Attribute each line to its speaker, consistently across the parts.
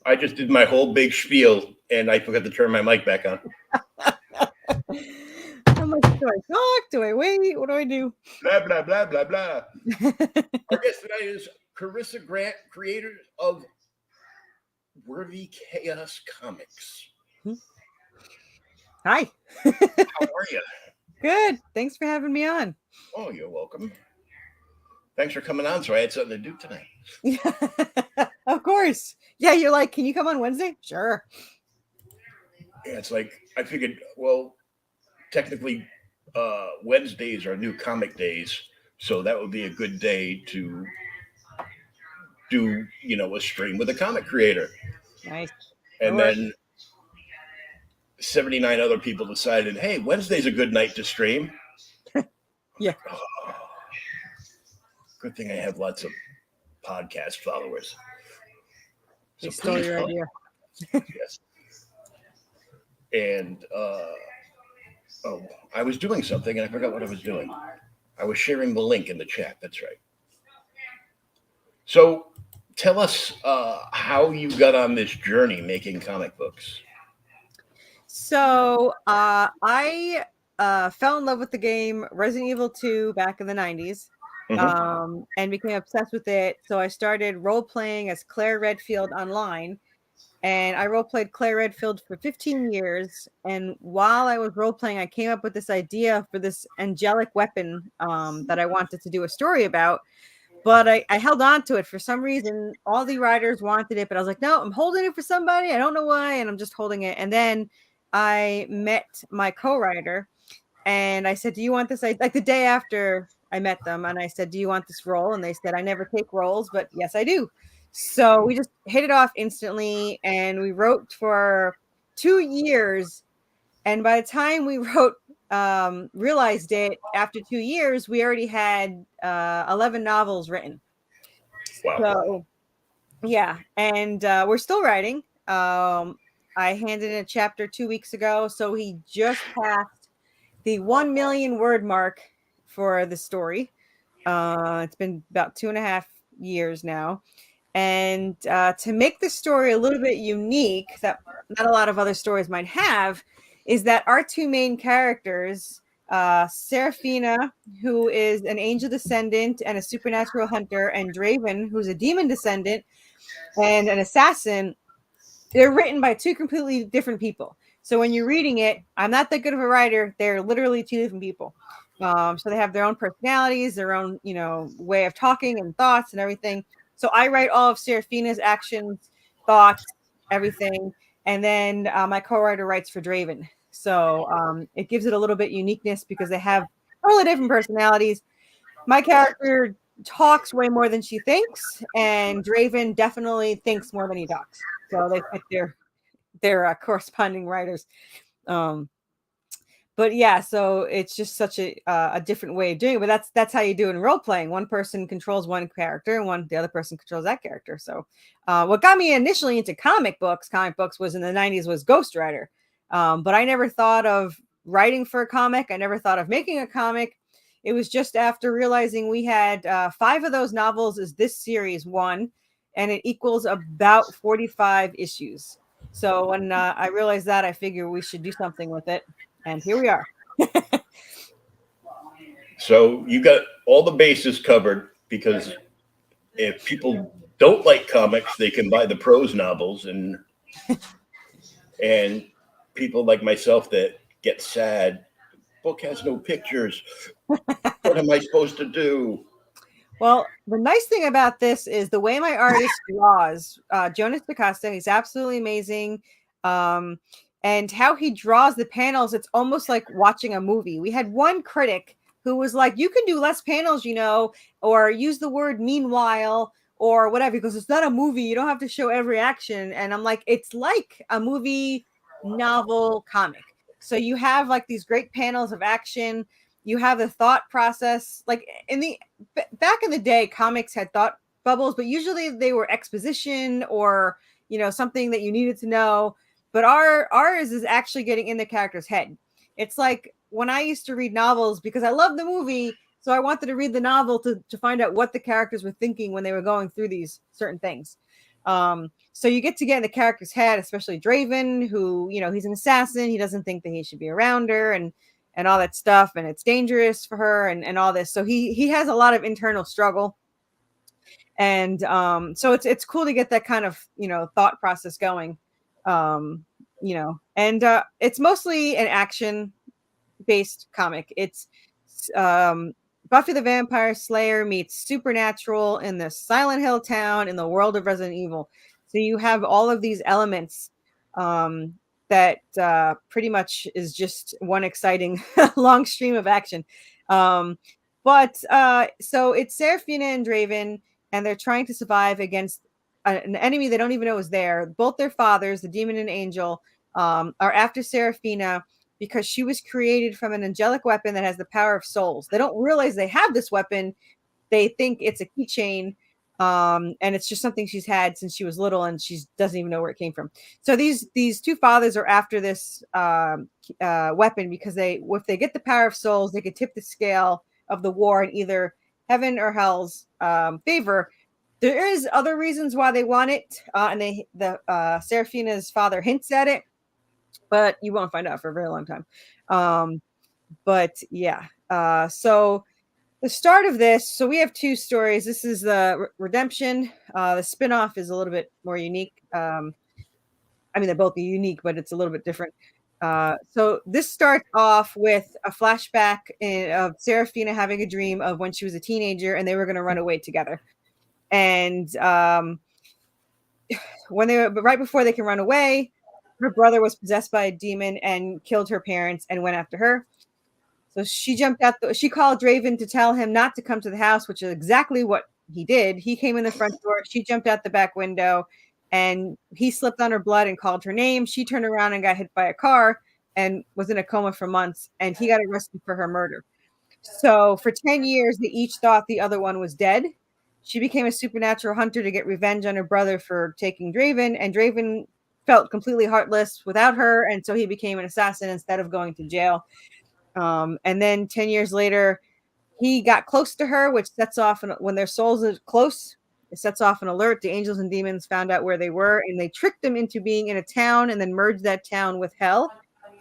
Speaker 1: I just did my whole big spiel, and I forgot to turn my mic back on.
Speaker 2: How much do I talk? Do I wait? What do I do?
Speaker 1: Blah, blah, blah, blah, blah. Our guest tonight is Corissa Grant, creator of Worthy Chaos Comics.
Speaker 2: Hi.
Speaker 1: How are you?
Speaker 2: Good. Thanks for having me on.
Speaker 1: Oh, you're welcome. Thanks for coming on, so I had something to do tonight.
Speaker 2: Yeah, of course. Yeah, you're like, can you come on Wednesday? Sure.
Speaker 1: Yeah, it's like I figured, well, technically Wednesdays are new comic days, so that would be a good day to do, a stream with a comic creator.
Speaker 2: Nice.
Speaker 1: And then 79 other people decided, hey, Wednesday's a good night to stream.
Speaker 2: Yeah.
Speaker 1: Oh, good thing I have lots of podcast followers.
Speaker 2: They stole your idea.
Speaker 1: Yes. And I was doing something and I forgot what I was doing. I was sharing the link in the chat. That's right. So tell us how you got on this journey making comic books.
Speaker 2: So I fell in love with the game Resident Evil 2 back in the 90s. And became obsessed with it. So I started role playing as Claire Redfield online. And I role played Claire Redfield for 15 years. And while I was role playing, I came up with this idea for this angelic weapon that I wanted to do a story about. But I held on to it for some reason. All the writers wanted it, but I was like, no, I'm holding it for somebody. I don't know why. And I'm just holding it. And then I met my co-writer and I said, do you want this? Like the day after I met them, and I said, do you want this role? And they said, I never take roles, but yes, I do. So we just hit it off instantly, and we wrote for 2 years. And by the time we wrote, realized it after 2 years, we already had 11 novels written.
Speaker 1: Wow.
Speaker 2: So, yeah, and we're still writing. I handed in a chapter 2 weeks ago, so he just passed the 1 million word mark for the story. It's been about 2.5 years now. And to make the story a little bit unique that not a lot of other stories might have is that our two main characters, Seraphina, who is an angel descendant and a supernatural hunter, and Draven, who's a demon descendant and an assassin, they're written by two completely different people. So when you're reading it, I'm not that good of a writer. They're literally two different people. So they have their own personalities, their own, way of talking and thoughts and everything. So I write all of Seraphina's actions, thoughts, everything. And then my co-writer writes for Draven. So it gives it a little bit uniqueness because they have totally different personalities. My character talks way more than she thinks, and Draven definitely thinks more than he talks. So they pick their corresponding writers. But yeah, so it's just such a different way of doing it. But that's how you do it in role playing. One person controls one character, and the other person controls that character. So what got me initially into comic books was in the 90s was Ghost Rider. But I never thought of writing for a comic. I never thought of making a comic. It was just after realizing we had 5 of those novels is this series 1, and it equals about 45 issues. So when I realized that, I figured we should do something with it. And here we are.
Speaker 1: So you got all the bases covered, because if people don't like comics, they can buy the prose novels, and people like myself that get sad, book has no pictures. What am I supposed to do?
Speaker 2: Well, the nice thing about this is the way my artist draws. Jonas DaCosta, he's absolutely amazing. And how he draws the panels, it's almost like watching a movie. We had one critic who was like, you can do less panels, or use the word meanwhile or whatever, because it's not a movie. You don't have to show every action. And I'm like, it's like a movie, novel, comic. So you have like these great panels of action. You have the thought process. Like back in the day, comics had thought bubbles, but usually they were exposition or, something that you needed to know. But ours is actually getting in the character's head. It's like when I used to read novels, because I love the movie, so I wanted to read the novel to find out what the characters were thinking when they were going through these certain things. So you get to get in the character's head, especially Draven, who, he's an assassin. He doesn't think that he should be around her and all that stuff. And it's dangerous for her and all this. So he has a lot of internal struggle. And so it's cool to get that kind of, thought process going. And it's mostly an action based comic. It's Buffy the Vampire Slayer meets supernatural in the Silent Hill town in the world of Resident Evil. So you have all of these elements that pretty much is just one exciting long stream of action. So it's Seraphina and Draven, and they're trying to survive against an enemy they don't even know is there. Both their fathers, the demon and angel, are after Seraphina because she was created from an angelic weapon that has the power of souls. They don't realize they have this weapon. They think it's a keychain, and it's just something she's had since she was little, and she doesn't even know where it came from. So these two fathers are after this weapon because if they get the power of souls, they could tip the scale of the war in either heaven or hell's favor. There is other reasons why they want it, and Seraphina's father hints at it, but you won't find out for a very long time. So the start of this, so we have two stories. This is the redemption. The spinoff is a little bit more unique. They're both unique, but it's a little bit different. So this starts off with a flashback of Seraphina having a dream of when she was a teenager and they were going to run away together. And right before they can run away, her brother was possessed by a demon and killed her parents and went after her. So she jumped out. She called Draven to tell him not to come to the house, which is exactly what he did. He came in the front door. She jumped out the back window, and he slipped on her blood and called her name. She turned around and got hit by a car and was in a coma for months, and he got arrested for her murder. So for 10 years, they each thought the other one was dead. She became a supernatural hunter to get revenge on her brother for taking Draven, and Draven felt completely heartless without her, and so he became an assassin instead of going to jail. And then 10 years later, he got close to her, which sets off when their souls are close. It sets off an alert. The angels and demons found out where they were, and they tricked them into being in a town and then merged that town with hell,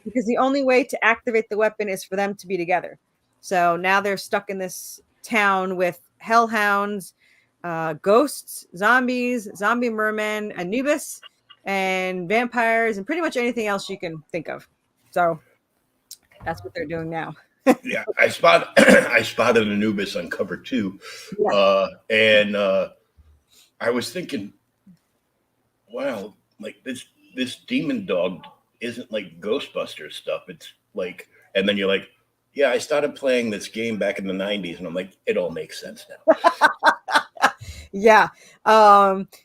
Speaker 2: because the only way to activate the weapon is for them to be together. So now they're stuck in this town with hellhounds, ghosts, zombies, zombie mermen, Anubis, and vampires, and pretty much anything else you can think of. So that's what they're doing now.
Speaker 1: Yeah, I spotted Anubis on cover 2, and I was thinking, wow, like this demon dog isn't like Ghostbusters stuff. It's like, and then you're like, yeah, I started playing this game back in the 90s, and I'm like, it all makes sense now.
Speaker 2: Yeah.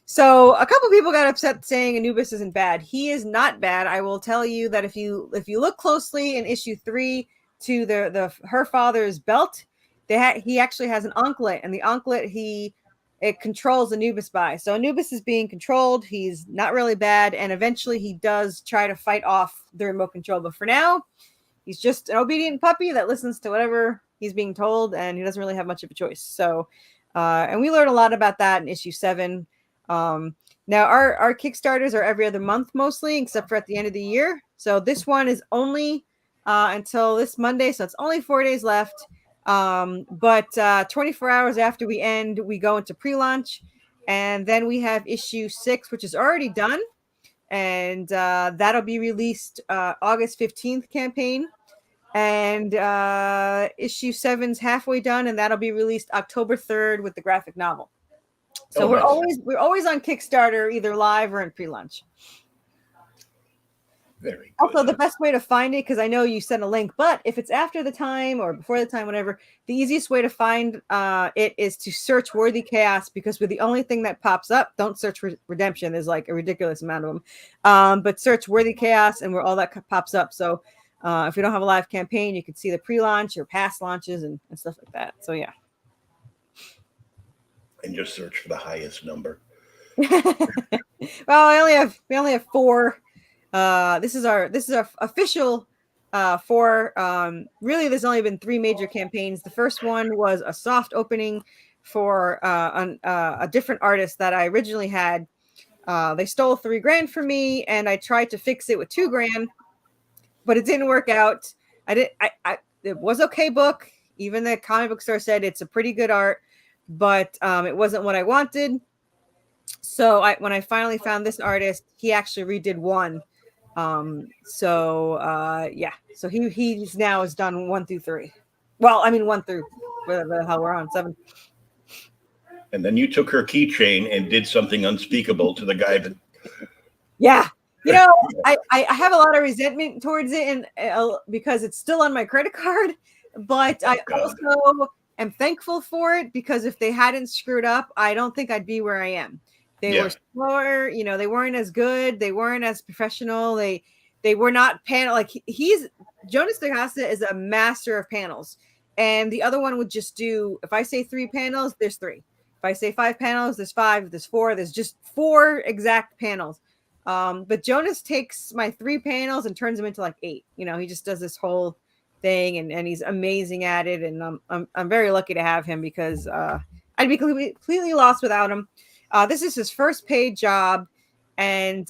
Speaker 2: So a couple people got upset saying Anubis isn't bad. He is not bad. I will tell you that if you look closely in issue 3 to her father's belt, he actually has an anklet, and the anklet it controls Anubis by. So Anubis is being controlled. He's not really bad, and eventually he does try to fight off the remote control. But for now, he's just an obedient puppy that listens to whatever he's being told, and he doesn't really have much of a choice. So, and we learned a lot about that in issue 7. Now our Kickstarters are every other month mostly, except for at the end of the year. So this one is only until this Monday, so it's only 4 days left. But 24 hours after we end, we go into pre-launch, and then we have issue 6, which is already done, and that'll be released August 15th campaign, and issue 7's halfway done, and that'll be released October 3rd with the graphic novel. So we're always on Kickstarter, either live or in pre-launch.
Speaker 1: Very good.
Speaker 2: Also, the best way to find it, because I know you sent a link, but if it's after the time or before the time, whatever, the easiest way to find it is to search Worthy Chaos, because we're the only thing that pops up. Don't search for Redemption. There's like a ridiculous amount of them. But search Worthy Chaos, and where all that pops up. So if you don't have a live campaign, you can see the pre-launch or past launches and stuff like that. So yeah.
Speaker 1: And just search for the highest number.
Speaker 2: Well, we only have 4. This is our official 4. Really, there's only been 3 major campaigns. The first one was a soft opening for a different artist that I originally had, They stole $3,000 from me, and I tried to fix it with $2,000, but it didn't work out. It was okay book. Even the comic book store said it's a pretty good art, but it wasn't what I wanted. So when I finally found this artist, he actually redid one. So he's now has done 1 through 3. Well, I mean 1 through whatever the hell we're on, 7.
Speaker 1: And then you took her keychain and did something unspeakable to the guy that.
Speaker 2: Yeah. I have a lot of resentment towards it, and because it's still on my credit card, but I also am thankful for it, because if they hadn't screwed up, I don't think I'd be where I am. They were slower, they weren't as good, they weren't as professional, they were not panel like Jonas DeCosta is a master of panels, and the other one would just do, if I say 3 panels, there's 3. If I say 5 panels, there's 5, there's 4, there's just 4 exact panels. But Jonas takes my 3 panels and turns them into like 8. He just does this whole thing, and he's amazing at it. And I'm very lucky to have him, because I'd be completely lost without him. This is his first paid job, and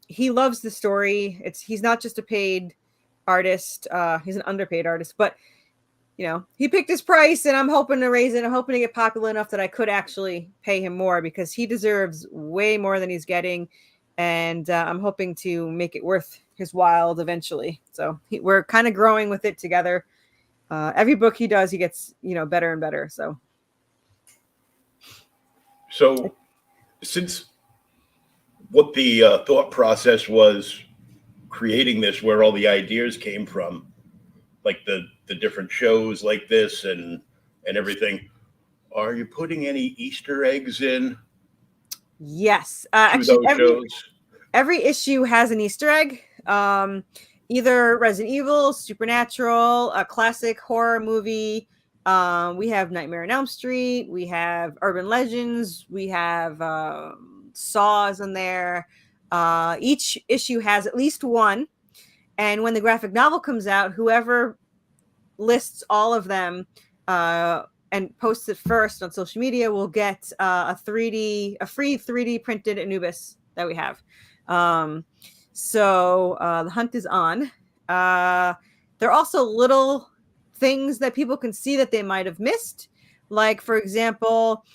Speaker 2: he loves the story. He's not just a paid artist; he's an underpaid artist. But he picked his price, and I'm hoping to raise it. I'm hoping to get popular enough that I could actually pay him more, because he deserves way more than he's getting. And I'm hoping to make it worth his while eventually. So we're kind of growing with it together. Every book he does, he gets, better and better.
Speaker 1: So since what the thought process was creating this, where all the ideas came from, like the different shows like this and everything, are you putting any Easter eggs in?
Speaker 2: Yes. Actually, every issue has an Easter egg. Either Resident Evil, Supernatural, a classic horror movie. We have Nightmare on Elm Street. We have Urban Legends. We have Saws in there. Each issue has at least one. And when the graphic novel comes out, whoever lists all of them and posts it first on social media will get a free 3D printed Anubis that we have. So the hunt is on. There are also little things that people can see that they might have missed. Like, for example,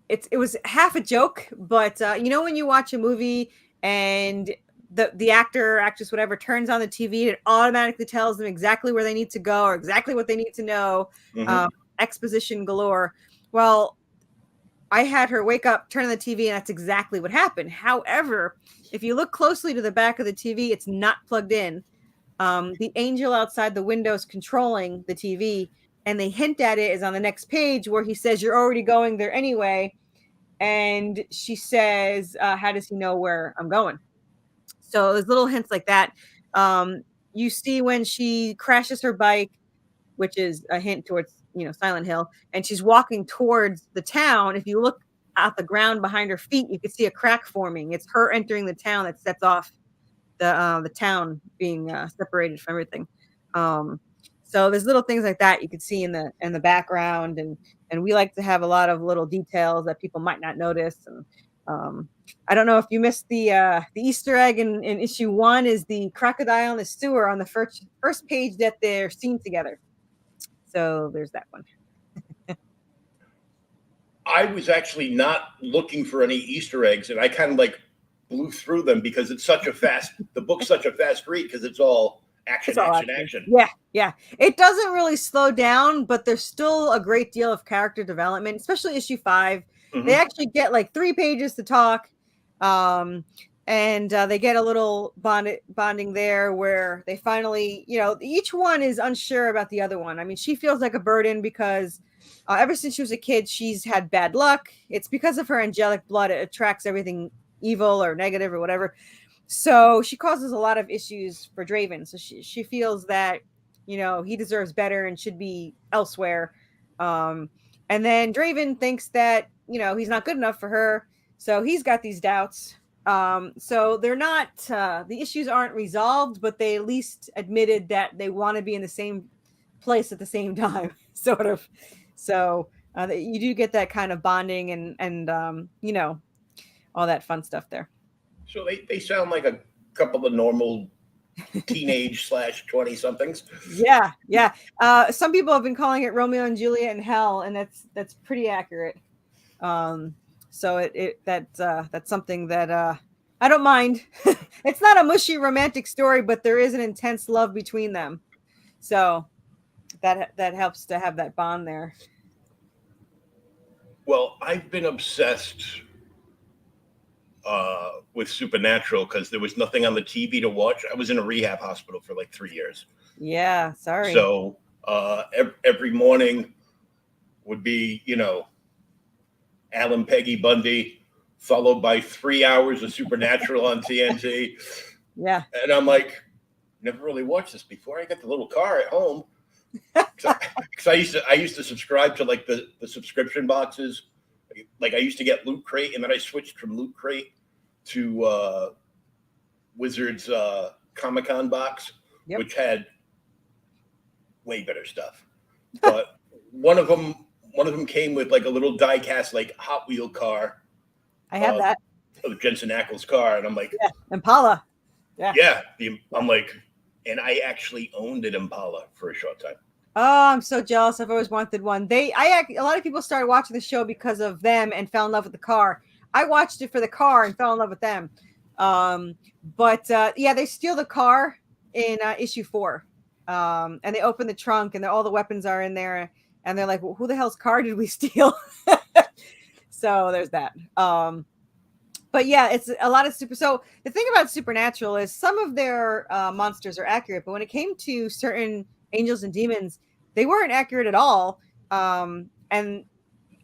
Speaker 2: it was half a joke, but when you watch a movie and the actor or actress, whatever, turns on the TV, it automatically tells them exactly where they need to go or exactly what they need to know. Mm-hmm. Exposition galore. Well, I had her wake up, turn on the TV, and that's exactly what happened. However, if you look closely to the back of the TV, it's not plugged in. The angel outside the window is controlling the TV, and they hint at it is on the next page where he says, "You're already going there anyway." And she says, "How does he know where I'm going?" So there's little hints like that. You see when she crashes her bike, which is a hint towards, Silent Hill, and she's walking towards the town. If you look at the ground behind her feet, you can see a crack forming. It's her entering the town that sets off the town being separated from everything. So there's little things like that you can see in the background, and we like to have a lot of little details that people might not notice. And I don't know if you missed the Easter egg in issue 1 is the crocodile in the sewer on the first page that they're seen together. So there's that one.
Speaker 1: I was actually not looking for any Easter eggs, and I kind of blew through them because it's the book's such a fast read because it's all action.
Speaker 2: Yeah. It doesn't really slow down, but there's still a great deal of character development, especially issue 5. Mm-hmm. They actually get 3 pages to talk. And they get a little bonding there where they finally, each one is unsure about the other one. I mean, she feels like a burden because ever since she was a kid, she's had bad luck. It's because of her angelic blood. It attracts everything evil or negative or whatever. So she causes a lot of issues for Draven. So she feels that, he deserves better and should be elsewhere. And then Draven thinks that, he's not good enough for her. So he's got these doubts. So they're not, the issues aren't resolved, but they at least admitted that they want to be in the same place at the same time, sort of. So you do get that kind of bonding and all that fun stuff there.
Speaker 1: So they sound like a couple of normal teenage / 20 somethings.
Speaker 2: Yeah. Some people have been calling it Romeo and Juliet in hell, and that's pretty accurate. So that's something that I don't mind. It's not a mushy romantic story, but there is an intense love between them. So that helps to have that bond there.
Speaker 1: Well, I've been obsessed with Supernatural because there was nothing on the TV to watch. I was in a rehab hospital for like 3 years.
Speaker 2: Yeah, sorry.
Speaker 1: So every morning would be, Alan Peggy Bundy, followed by 3 hours of Supernatural on TNT.
Speaker 2: Yeah.
Speaker 1: And I'm like, never really watched this before. I got the little car at home. Because I used to subscribe to like the subscription boxes. Like I used to get Loot Crate, and then I switched from Loot Crate to Wizards Comic-Con box, which had way better stuff. But one of them came with like a little die-cast like Hot Wheel car.
Speaker 2: I have that.
Speaker 1: Of Jensen Ackles' car, and I'm like,
Speaker 2: Impala.
Speaker 1: Yeah. I'm like, and I actually owned an Impala for a short time.
Speaker 2: Oh, I'm so jealous. I've always wanted one. A lot of people started watching the show because of them and fell in love with the car. I watched it for the car and fell in love with them. But they steal the car in issue 4. And they open the trunk and all the weapons are in there. And they're like, well, who the hell's car did we steal? So there's that. But yeah, it's a lot of So the thing about Supernatural is some of their monsters are accurate, but when it came to certain angels and demons, they weren't accurate at all. And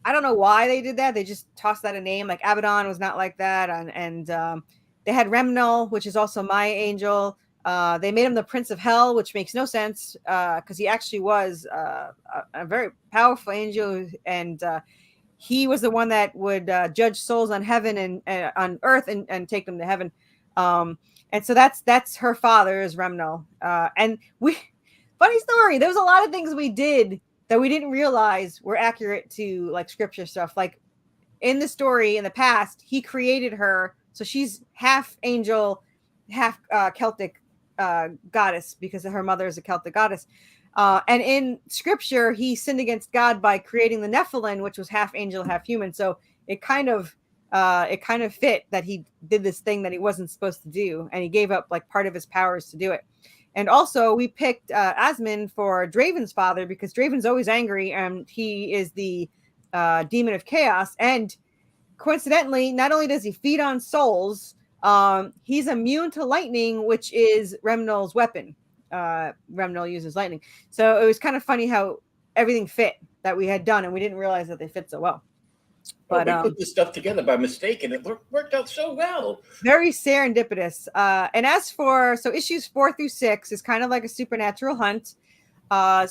Speaker 2: I don't know why they did that. They just tossed out a name. Like Abaddon was not like that. And they had Remnal, which is also my angel. They made him the Prince of Hell, which makes no sense because he actually was a very powerful angel. And he was the one that would judge souls on heaven and on earth and take them to heaven. And so that's her father is Remnal. Funny story. There was a lot of things we did that we didn't realize were accurate to like scripture stuff. Like in the story in the past, he created her. So she's half angel, half Celtic goddess because her mother is a Celtic goddess. And in scripture, he sinned against God by creating the Nephilim, which was half angel, half human. So it kind of fit that he did this thing that he wasn't supposed to do. And he gave up like part of his powers to do it. And also we picked Asmund for Draven's father because Draven's always angry and he is the demon of chaos. And coincidentally, not only does he feed on souls, he's immune to lightning, which is Remnal's weapon. Remnal uses lightning. So it was kind of funny how everything fit that we had done and we didn't realize that they fit so well. But
Speaker 1: we put this stuff together by mistake and it worked out so well.
Speaker 2: Very serendipitous. And as for issues 4 through 6 is kind of like a supernatural hunt.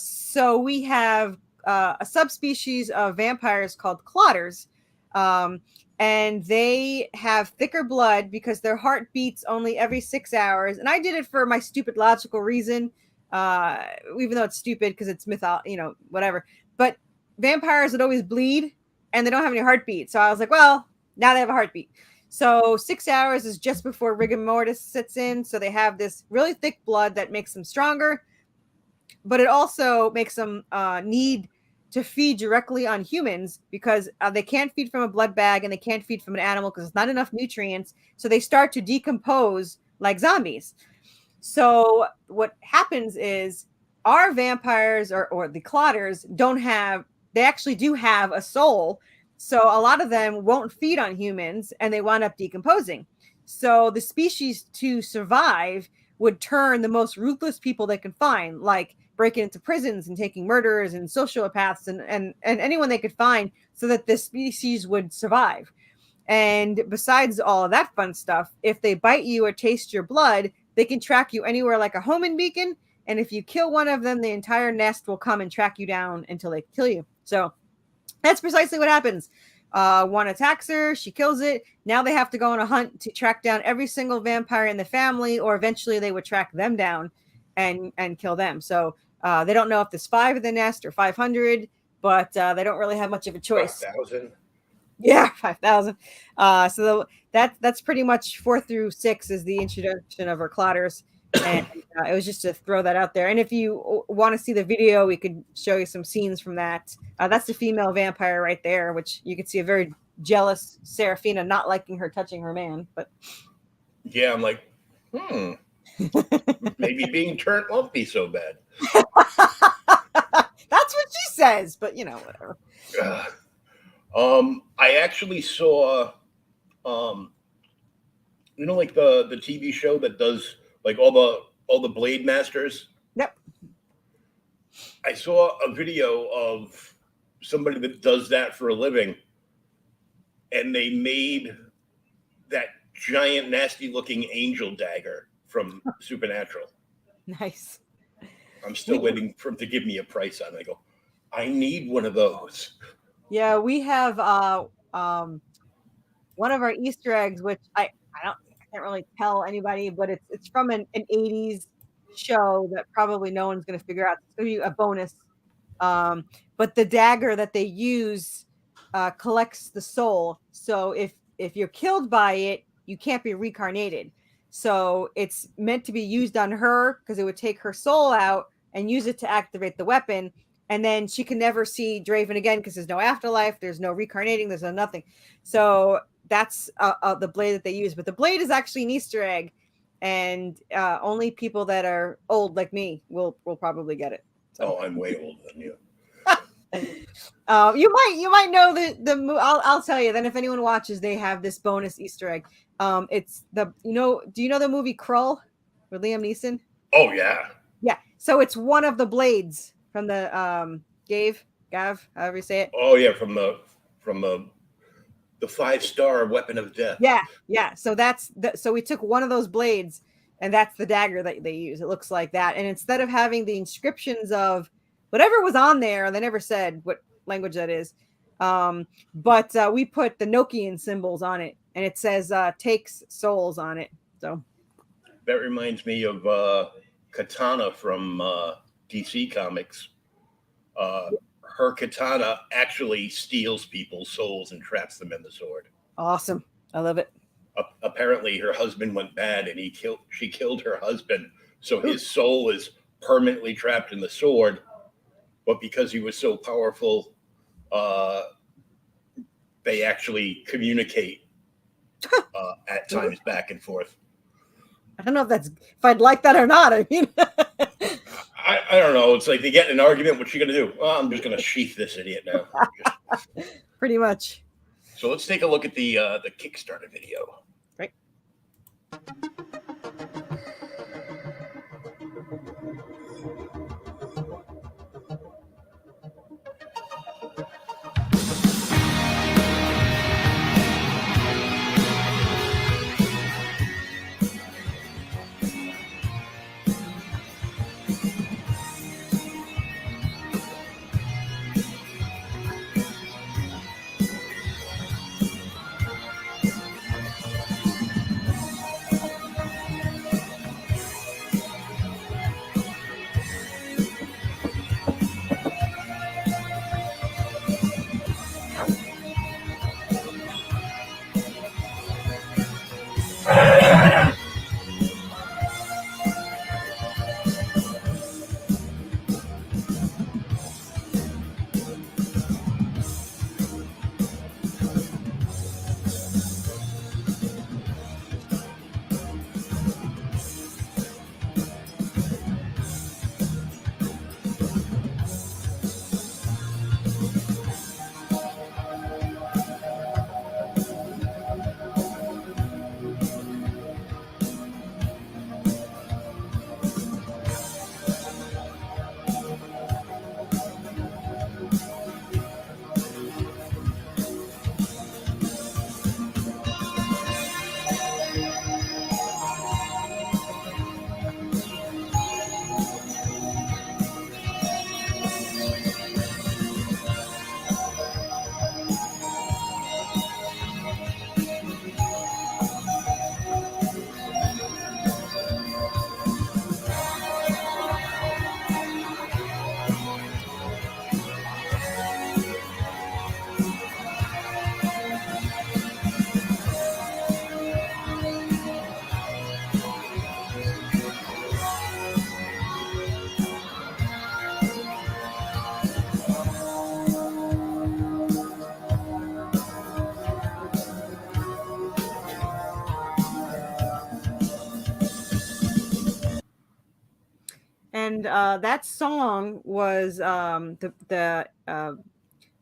Speaker 2: So we have a subspecies of vampires called clotters. And they have thicker blood because their heart beats only every 6 hours. And I did it for my stupid logical reason, even though it's stupid because it's whatever. But vampires would always bleed and they don't have any heartbeat. So I was like, well, now they have a heartbeat. So 6 hours is just before rigor mortis sits in. So they have this really thick blood that makes them stronger, but it also makes them need to feed directly on humans because they can't feed from a blood bag and they can't feed from an animal because it's not enough nutrients. So they start to decompose like zombies. So what happens is our vampires or the clotters they actually do have a soul. So a lot of them won't feed on humans and they wind up decomposing. So the species to survive would turn the most ruthless people they can find, like breaking into prisons and taking murderers and sociopaths and anyone they could find so that this species would survive. And besides all of that fun stuff, if they bite you or taste your blood, they can track you anywhere like a homing beacon. And if you kill one of them, the entire nest will come and track you down until they kill you. So that's precisely what happens. One attacks her, she kills it. Now they have to go on a hunt to track down every single vampire in the family, or eventually they would track them down and kill them. So they don't know if there's 5 in the nest or 500, but they don't really have much of a choice.
Speaker 1: 1,000.
Speaker 2: Yeah, 5,000. That's pretty much 4 through 6 is the introduction of her clotters, and it was just to throw that out there. And if you want to see the video, we could show you some scenes from that. That's the female vampire right there, which you could see a very jealous Serafina not liking her touching her man. But
Speaker 1: Yeah, I'm like, maybe being turned won't be so bad.
Speaker 2: That's what she says, but whatever.
Speaker 1: I actually saw, like the TV show that does like all the Blade Masters.
Speaker 2: Yep.
Speaker 1: I saw a video of somebody that does that for a living, and they made that giant, nasty-looking angel dagger from Supernatural.
Speaker 2: Nice.
Speaker 1: I'm still waiting for him to give me a price on it. I go, I need one of those.
Speaker 2: Yeah, we have one of our Easter eggs, which I can't really tell anybody, but it's from an 80s show that probably no one's going to figure out. It's going to be a bonus. But the dagger that they use collects the soul. So if you're killed by it, you can't be reincarnated. So it's meant to be used on her because it would take her soul out and use it to activate the weapon. And then she can never see Draven again because there's no afterlife, there's no reincarnating, there's no nothing. So that's the blade that they use. But the blade is actually an Easter egg, and only people that are old like me will probably get it. So.
Speaker 1: Oh, I'm way older than you.
Speaker 2: You might know the I'll tell you. Then if anyone watches, they have this bonus Easter egg. It's do you know the movie Krull with Liam Neeson?
Speaker 1: Oh yeah.
Speaker 2: Yeah. So it's one of the blades from the Gav, however you say it.
Speaker 1: Oh yeah, from the 5-star weapon of death.
Speaker 2: Yeah. So so we took one of those blades, and that's the dagger that they use. It looks like that. And instead of having the inscriptions of whatever was on there, they never said what language that is. But we put the Nokian symbols on it, and it says takes souls on it. So
Speaker 1: that reminds me of Katana from DC Comics. Her katana actually steals people's souls and traps them in the sword.
Speaker 2: Awesome. I love it.
Speaker 1: Apparently her husband went bad and she killed her husband. So his soul is permanently trapped in the sword. But because he was so powerful, they actually communicate at times back and forth.
Speaker 2: I don't know if I'd like that or not. I mean,
Speaker 1: I don't know. It's like they get in an argument. What's she going to do? Well, I'm just going to sheath this idiot now.
Speaker 2: Pretty much.
Speaker 1: So let's take a look at the Kickstarter video.
Speaker 2: Right. And that song was the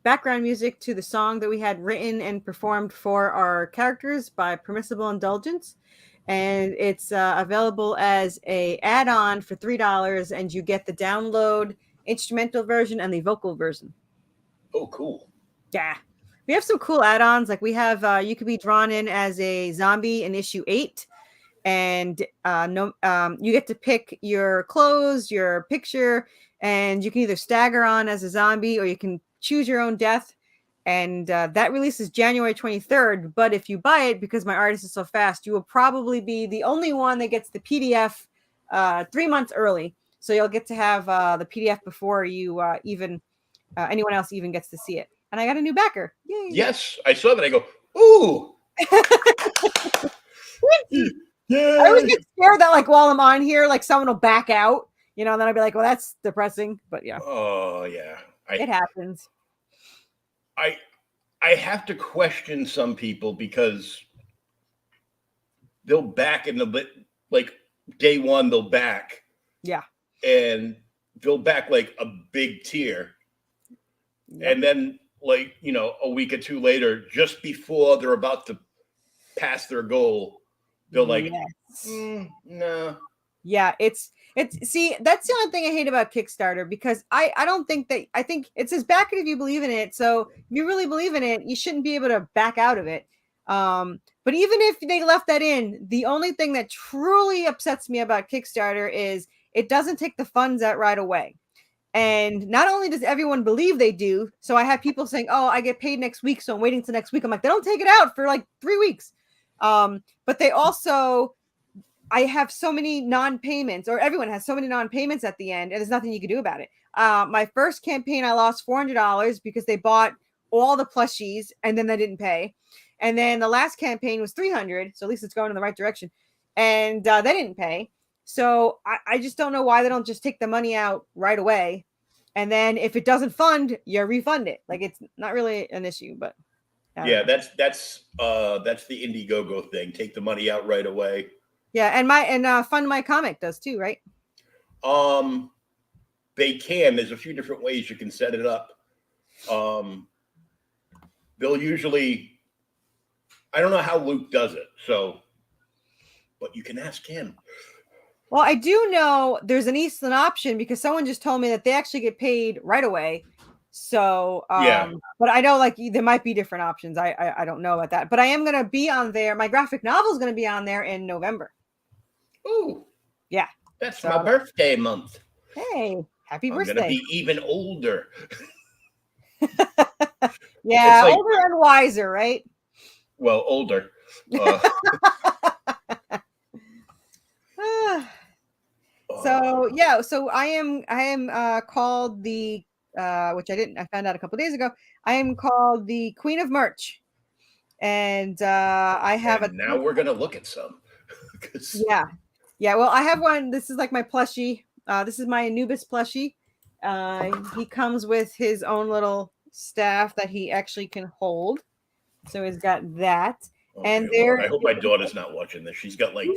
Speaker 2: background music to the song that we had written and performed for our characters by Permissible Indulgence. And it's available as a add-on for $3, and you get the download instrumental version and the vocal version.
Speaker 1: Oh, cool.
Speaker 2: Yeah. We have some cool add-ons. Like we have you could be drawn in as a zombie in issue 8. And you get to pick your clothes, your picture, and you can either stagger on as a zombie or you can choose your own death. And that releases January 23rd. But if you buy it, because my artist is so fast, you will probably be the only one that gets the PDF 3 months early. So you'll get to have the PDF before you anyone else even gets to see it. And I got a new backer. Yay.
Speaker 1: Yes, I saw that. I go, ooh.
Speaker 2: Yeah. I always get scared that like while I'm on here, like someone will back out, and then I'd be like, well, that's depressing. But yeah.
Speaker 1: Oh yeah.
Speaker 2: It happens.
Speaker 1: I have to question some people because they'll back in the bit like day one, they'll back.
Speaker 2: Yeah.
Speaker 1: And they'll back like a big tier. Yep. And then like, a week or two later, just before they're about to pass their goal, they're like, no.
Speaker 2: Yeah, it's see, that's the only thing I hate about Kickstarter, because I think it says back it if you believe in it. So if you really believe in it, you shouldn't be able to back out of it. But even if they left that in, the only thing that truly upsets me about Kickstarter is it doesn't take the funds out right away. And not only does everyone believe they do, so I have people saying, oh, I get paid next week, so I'm waiting till next week. I'm like, they don't take it out for like 3 weeks. But they also, I have so many non-payments, or everyone has so many non-payments at the end, and there's nothing you can do about it. My first campaign, I lost $400 because they bought all the plushies and then they didn't pay. And then the last campaign was $300. So at least it's going in the right direction. And they didn't pay. So I just don't know why they don't just take the money out right away. And then if it doesn't fund, you refund it. Like, it's not really an issue, but.
Speaker 1: Yeah, that's the Indiegogo thing. Take the money out right away.
Speaker 2: Yeah, and Fund My Comic does too, right?
Speaker 1: They can. There's a few different ways you can set it up. They'll usually, I don't know how Luke does it, but you can ask him.
Speaker 2: Well, I do know there's an Eastland option, because someone just told me that they actually get paid right away. So,
Speaker 1: yeah.
Speaker 2: But I know like there might be different options. I don't know about that, but I am going to be on there. My graphic novel is going to be on there in November.
Speaker 1: Ooh,
Speaker 2: yeah.
Speaker 1: That's my birthday month.
Speaker 2: Hey, happy birthday.
Speaker 1: I'm going to be even older.
Speaker 2: Yeah, like, older and wiser, right?
Speaker 1: Well, older.
Speaker 2: So yeah, so I am called the which I found out a couple of days ago. I am called the Queen of Merch, and I have
Speaker 1: now we're gonna look at some.
Speaker 2: Yeah. Well, I have one. This is like my plushie. This is my Anubis plushie. He comes with his own little staff that he actually can hold. So he's got that. Okay, and there,
Speaker 1: I hope my daughter's not watching this. She's got like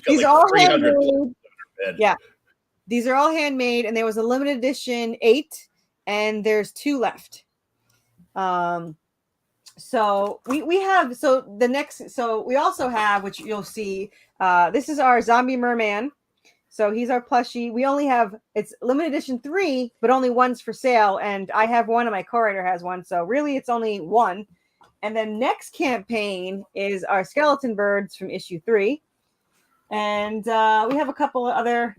Speaker 2: these are all handmade. Yeah, these are all handmade, and there was a limited edition 8, and there's 2 left. So we have we also have, which you'll see. This is our zombie merman. So he's our plushie. We only have, it's limited edition 3, but only one's for sale, and I have one, and my co-writer has one. So really, it's only one. And then next campaign is our skeleton birds from issue 3. And we have a couple of other,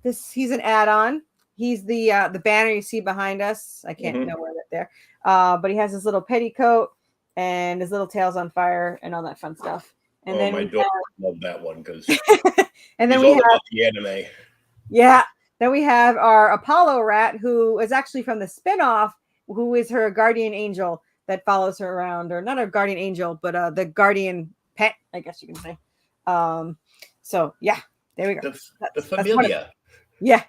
Speaker 2: he's an add-on. He's the banner you see behind us. I can't know where that there. But he has his little petticoat and his little tails on fire and all that fun stuff. And then
Speaker 1: my daughter loved that one because
Speaker 2: and then we have
Speaker 1: the anime.
Speaker 2: Yeah. Then we have our Apollo rat, who is actually from the spinoff, who is her guardian angel that follows her around, or not a guardian angel, but the guardian pet, I guess you can say. So yeah, there we go.
Speaker 1: The familiar.
Speaker 2: Yeah,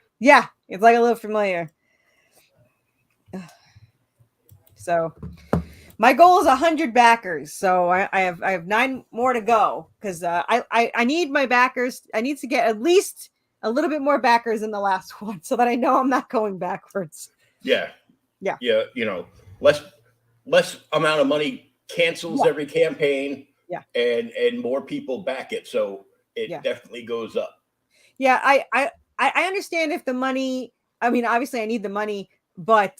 Speaker 2: it's like a little familiar. So my goal is 100 backers. So I have 9 more to go, because I need my backers. I need to get at least a little bit more backers in the last one so that I know I'm not going backwards.
Speaker 1: Yeah.
Speaker 2: Yeah.
Speaker 1: Yeah. You know, less amount of money cancels every campaign.
Speaker 2: Yeah.
Speaker 1: And more people back it. So it definitely goes up.
Speaker 2: Yeah. I understand if the money, I mean, obviously I need the money, but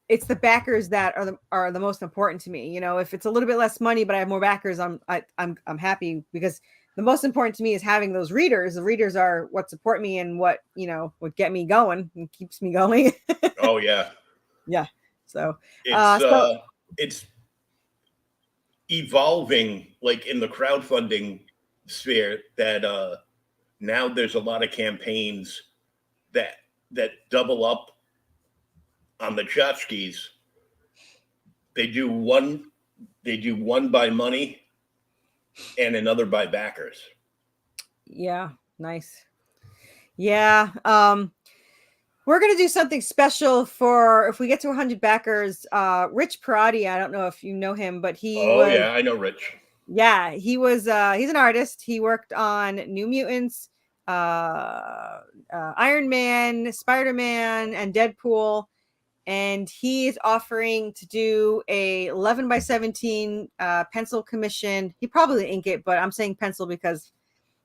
Speaker 2: it's the backers that are the most important to me. You know, if it's a little bit less money, but I have more backers, I'm happy, because the most important to me is having those readers. The readers are what support me and what, you know, what get me going and keeps me going.
Speaker 1: Oh yeah.
Speaker 2: Yeah. So
Speaker 1: it's evolving, like in the crowdfunding sphere, that now there's a lot of campaigns that double up on the tchotchkes. They do one by money and another by backers.
Speaker 2: Yeah, nice. Yeah. We're going to do something special for, if we get to 100 backers. Rich Parati, I don't know if you know him, but
Speaker 1: yeah, I know Rich.
Speaker 2: Yeah, he was, he's an artist. He worked on New Mutants, Iron Man, Spider-Man, and Deadpool. And he is offering to do a 11 by 17 pencil commission. He probably ink it, but I'm saying pencil because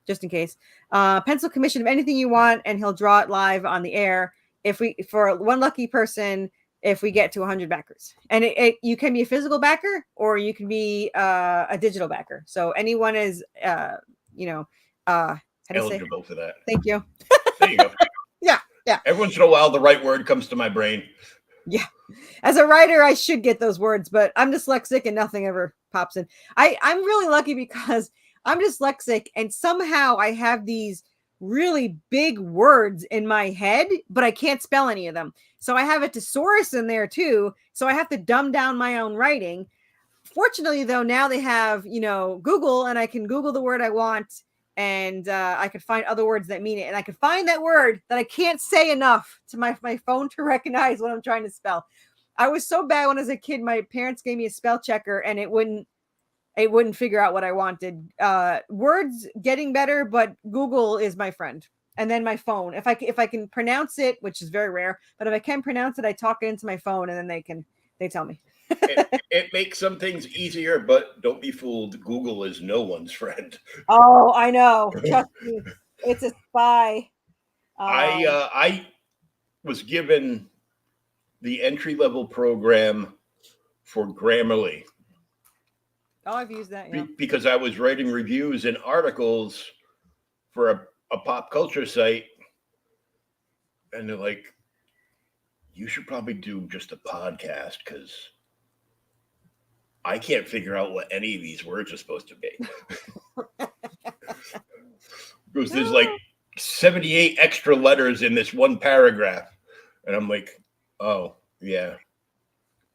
Speaker 2: just in case. Pencil commission of anything you want, and he'll draw it live on the air. For one lucky person, if we get to 100 backers. And you can be a physical backer, or you can be a digital backer. So anyone is,
Speaker 1: eligible for that.
Speaker 2: Thank you.
Speaker 1: There you go.
Speaker 2: Yeah.
Speaker 1: Every once in a while, the right word comes to my brain.
Speaker 2: Yeah. As a writer, I should get those words, but I'm dyslexic and nothing ever pops in. I'm really lucky because I'm dyslexic, and somehow I have these really big words in my head, but I can't spell any of them. So I have a thesaurus in there too. So I have to dumb down my own writing. Fortunately, though, now they have, Google, and I can Google the word I want, and I can find other words that mean it. And I can find that word that I can't say enough to my phone to recognize what I'm trying to spell. I was so bad when I was a kid, my parents gave me a spell checker and it wouldn't figure out what I wanted. Words getting better, but Google is my friend. And then my phone. If I can pronounce it, which is very rare, but if I can pronounce it, I talk it into my phone, and then they tell me.
Speaker 1: It makes some things easier, but don't be fooled. Google is no one's friend.
Speaker 2: Oh, I know. Trust me, it's a spy.
Speaker 1: I was given the entry-level program for Grammarly.
Speaker 2: Oh, I've used that, yeah.
Speaker 1: Because I was writing reviews and articles for a pop culture site, and they're like, you should probably do just a podcast, because I can't figure out what any of these words are supposed to be. Because there's like 78 extra letters in this one paragraph. And I'm like, oh, yeah.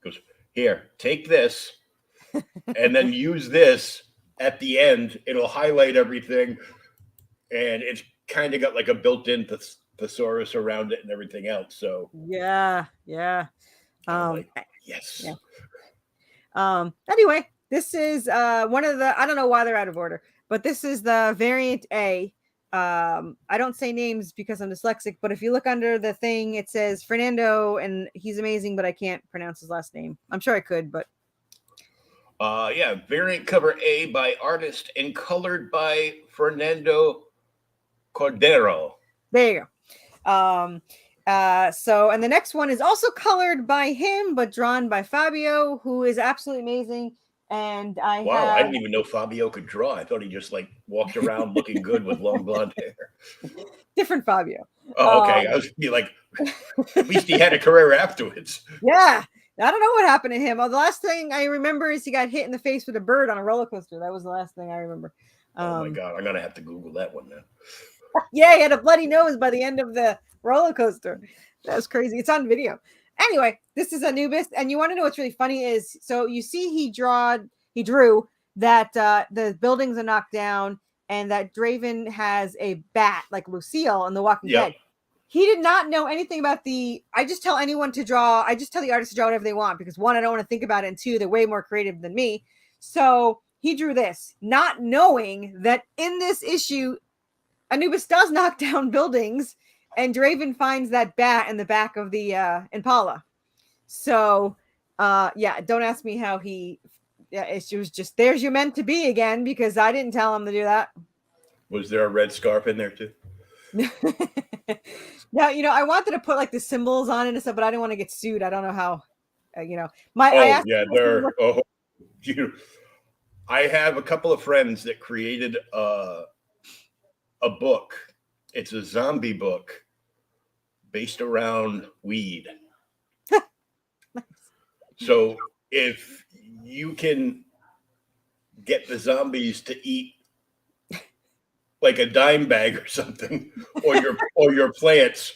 Speaker 1: Goes, here, take this, and then use this at the end. It'll highlight everything. And it's kind of got like a built-in thesaurus around it and everything else. So
Speaker 2: yeah.
Speaker 1: Like, yes.
Speaker 2: Yeah. Anyway, this is one of the, I don't know why they're out of order, but this is the variant A. I don't say names because I'm dyslexic, but if you look under the thing, it says Fernando, and he's amazing, but I can't pronounce his last name. I'm sure I could, but
Speaker 1: variant cover A by artist and colored by Fernando Cordero.
Speaker 2: There you go. So, and the next one is also colored by him, but drawn by Fabio, who is absolutely amazing. And I
Speaker 1: didn't even know Fabio could draw. I thought he just like walked around looking good with long blonde hair.
Speaker 2: Different Fabio.
Speaker 1: Oh, okay. I was be like, at least he had a career afterwards.
Speaker 2: Yeah. I don't know what happened to him. The last thing I remember is he got hit in the face with a bird on a roller coaster. That was the last thing I remember.
Speaker 1: Oh my God. I'm going to have to Google that one now.
Speaker 2: Yeah, he had a bloody nose by the end of the roller coaster. That was crazy. It's on video. Anyway, this is Anubis, and you want to know what's really funny is, so you see he drew that the buildings are knocked down and that Draven has a bat like Lucille in The Walking Dead. He did not know anything about I just tell anyone to draw. I just tell the artist to draw whatever they want, because one, I don't want to think about it, and two, they're way more creative than me. So he drew this, not knowing that in this issue, Anubis does knock down buildings, and Draven finds that bat in the back of the Impala. So, yeah, don't ask me how he. Yeah, it was just there's your meant to be again because I didn't tell him to do that.
Speaker 1: Was there a red scarf in there too?
Speaker 2: Now, I wanted to put like the symbols on it and stuff, but I didn't want to get sued. I don't know how. I
Speaker 1: Oh
Speaker 2: asked
Speaker 1: yeah, I have a couple of friends that created a book. It's a zombie book based around weed.
Speaker 2: Nice.
Speaker 1: So if you can get the zombies to eat like a dime bag or something, or your plants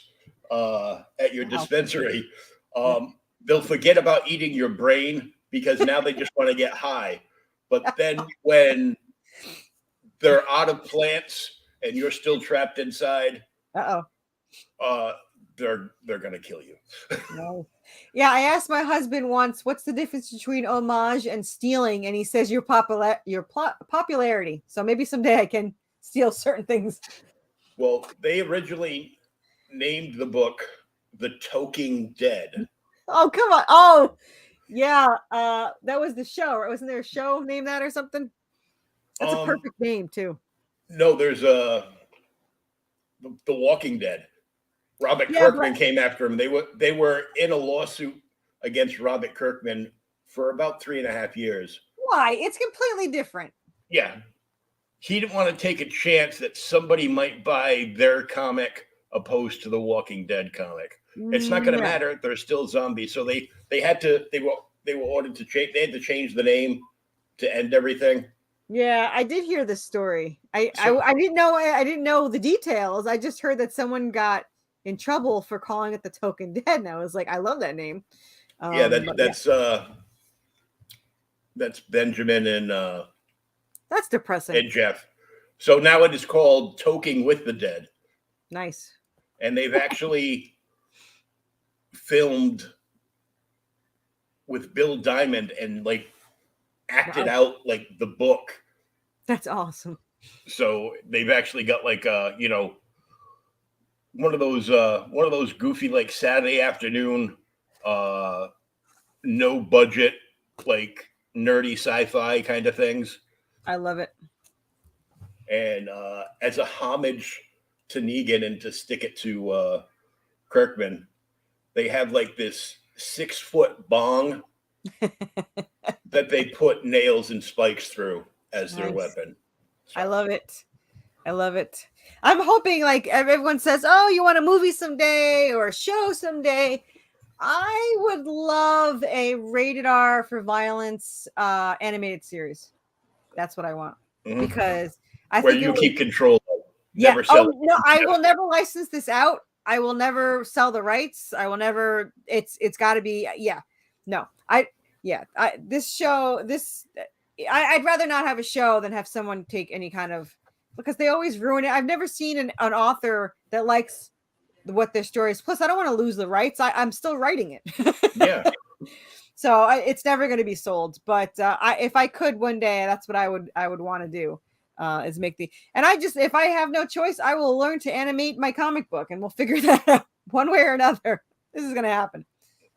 Speaker 1: at your dispensary, they'll forget about eating your brain because now they just want to get high. But then when they're out of plants and you're still trapped inside, they're gonna kill you.
Speaker 2: No. Yeah, I asked my husband once, what's the difference between homage and stealing? And he says your popularity. So maybe someday I can steal certain things.
Speaker 1: Well, they originally named the book The Toking Dead.
Speaker 2: Oh, come on. Oh, yeah. That was the show. Wasn't there a show named that or something? That's a perfect name too.
Speaker 1: No, there's The Walking Dead. Robert Kirkman came after him. They were in a lawsuit against Robert Kirkman for about 3.5 years.
Speaker 2: Why? It's completely different.
Speaker 1: Yeah. He didn't want to take a chance that somebody might buy their comic opposed to the Walking Dead comic. It's not going to matter. They're still zombies. So they were ordered to change. They had to change the name to end everything.
Speaker 2: Yeah, I did hear this story. I didn't know the details. I just heard that someone got in trouble for calling it the Token Dead, and I was like, I love that name.
Speaker 1: That's Benjamin and
Speaker 2: that's depressing.
Speaker 1: And Jeff. So now it is called Toking with the Dead.
Speaker 2: Nice.
Speaker 1: And they've actually filmed with Bill Diamond and like acted out like the book.
Speaker 2: That's awesome.
Speaker 1: So they've actually got like one of those goofy like Saturday afternoon no budget like nerdy sci-fi kind of things.
Speaker 2: I love it.
Speaker 1: And as a homage to Negan and to stick it to Kirkman, they have like this 6-foot bong that they put nails and spikes through as their weapon. So.
Speaker 2: I love it. I love it. I'm hoping like everyone says, oh, you want a movie someday or a show someday. I would love a rated R for violence animated series. That's what I want. Because I think
Speaker 1: you keep control.
Speaker 2: Never sell it. No, I will never license this out. I will never sell the rights. I will never. It's got to be. Yeah. No. This show. I'd rather not have a show than have someone take any kind of, because they always ruin it. I've never seen an author that likes what their story is. Plus, I don't want to lose the rights. I'm still writing it.
Speaker 1: Yeah.
Speaker 2: So it's never going to be sold. But if I could one day, that's what I would want to do. Is make if I have no choice, I will learn to animate my comic book and we'll figure that out one way or another. This is going to happen.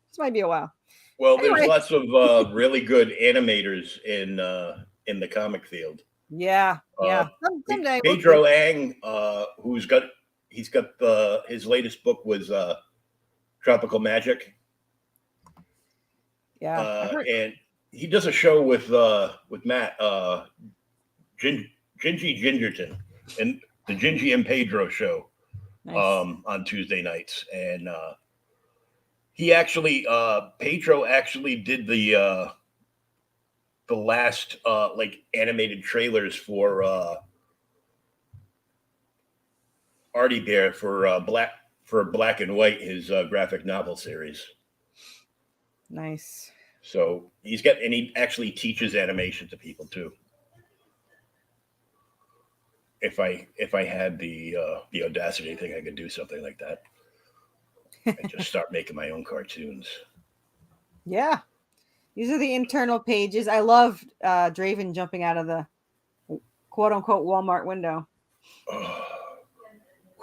Speaker 2: This might be a while.
Speaker 1: Well, there's lots of really good animators in the comic field.
Speaker 2: Yeah. Yeah. Someday
Speaker 1: Pedro Ang, his latest book was Tropical Magic.
Speaker 2: Yeah.
Speaker 1: And he does a show with Matt, Gingy Gingerton, and the Gingy and Pedro show. Nice. On Tuesday nights. And he actually Pedro actually did the last like animated trailers for Artie Bear for Black and White, his graphic novel series.
Speaker 2: Nice.
Speaker 1: So he actually teaches animation to people too. If I had the audacity, I think I could do something like that. And just start making my own cartoons.
Speaker 2: Yeah. These are the internal pages. I love Draven jumping out of the quote unquote Walmart window.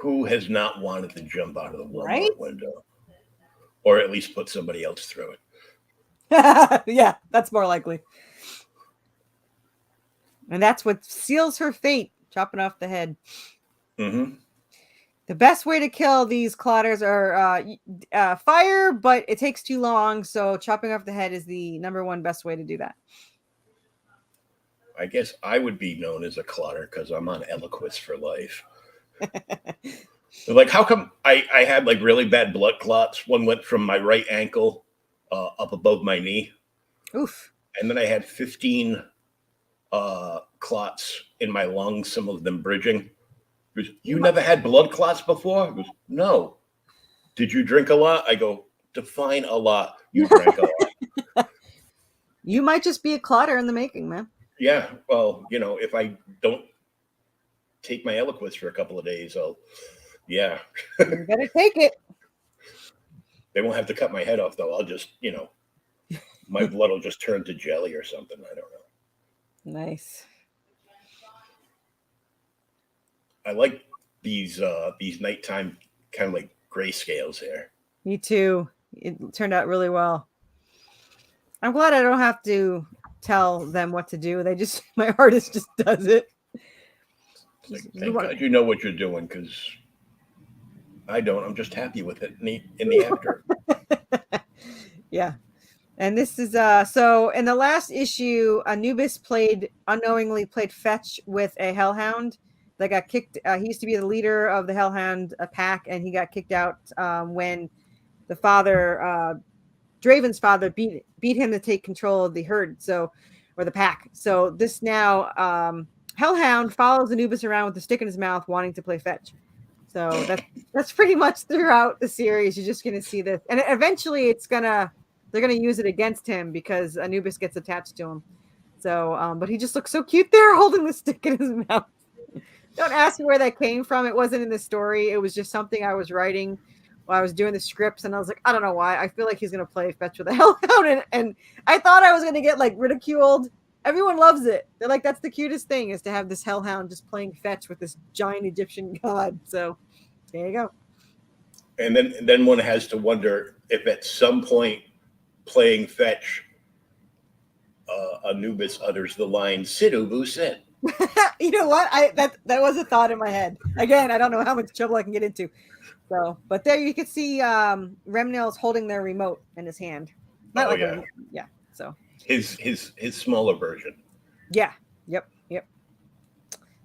Speaker 1: Who has not wanted to jump out of the
Speaker 2: Right?
Speaker 1: Walmart window, or at least put somebody else through it?
Speaker 2: Yeah, that's more likely. And that's what seals her fate, chopping off the head.
Speaker 1: Mm-hmm.
Speaker 2: The best way to kill these clotters are fire, but it takes too long. So chopping off the head is the number one best way to do that.
Speaker 1: I guess I would be known as a clotter because I'm on Eliquis for life. Like, how come I had like really bad blood clots? One went from my right ankle up above my knee.
Speaker 2: Oof.
Speaker 1: And then I had 15 clots in my lungs, some of them bridging. Goes, you never had blood clots before? Goes, no. Did you drink a lot? I go, define a lot. You drank a lot.
Speaker 2: You might just be a clotter in the making, man.
Speaker 1: Yeah. Well, if I don't take my Eliquis for a couple of days, yeah.
Speaker 2: You better take it.
Speaker 1: They won't have to cut my head off, though. I'll just, my blood will just turn to jelly or something. I don't know.
Speaker 2: Nice.
Speaker 1: I like these nighttime kind of like grayscales here.
Speaker 2: Me too. It turned out really well. I'm glad I don't have to tell them what to do. My artist just does it.
Speaker 1: Like, thank God you know what you're doing, because I don't. I'm just happy with it in the after.
Speaker 2: Yeah. And this is so in the last issue, Anubis unknowingly played fetch with a hellhound that got kicked. He used to be the leader of the hellhound pack, and he got kicked out when the father, Draven's father, beat him to take control of the herd, or the pack. So this now hellhound follows Anubis around with a stick in his mouth, wanting to play fetch. So that's pretty much throughout the series. You're just gonna see this, and eventually they're gonna use it against him because Anubis gets attached to him. So, but he just looks so cute there, holding the stick in his mouth. Don't ask me where that came from. It wasn't in the story. It was just something I was writing while I was doing the scripts, and I was like, I don't know why. I feel like he's gonna play fetch with a hellhound, and I thought I was gonna get like ridiculed. Everyone loves it. They're like, that's the cutest thing, is to have this hellhound just playing fetch with this giant Egyptian god. So there you go.
Speaker 1: And then one has to wonder if at some point playing fetch, Anubis utters the line "Sit, Ubu, sit."
Speaker 2: You know what? That was a thought in my head. Again, I don't know how much trouble I can get into. So, but there you can see Remnil's holding their remote in his hand. Not yeah. So
Speaker 1: his smaller version.
Speaker 2: Yeah. Yep.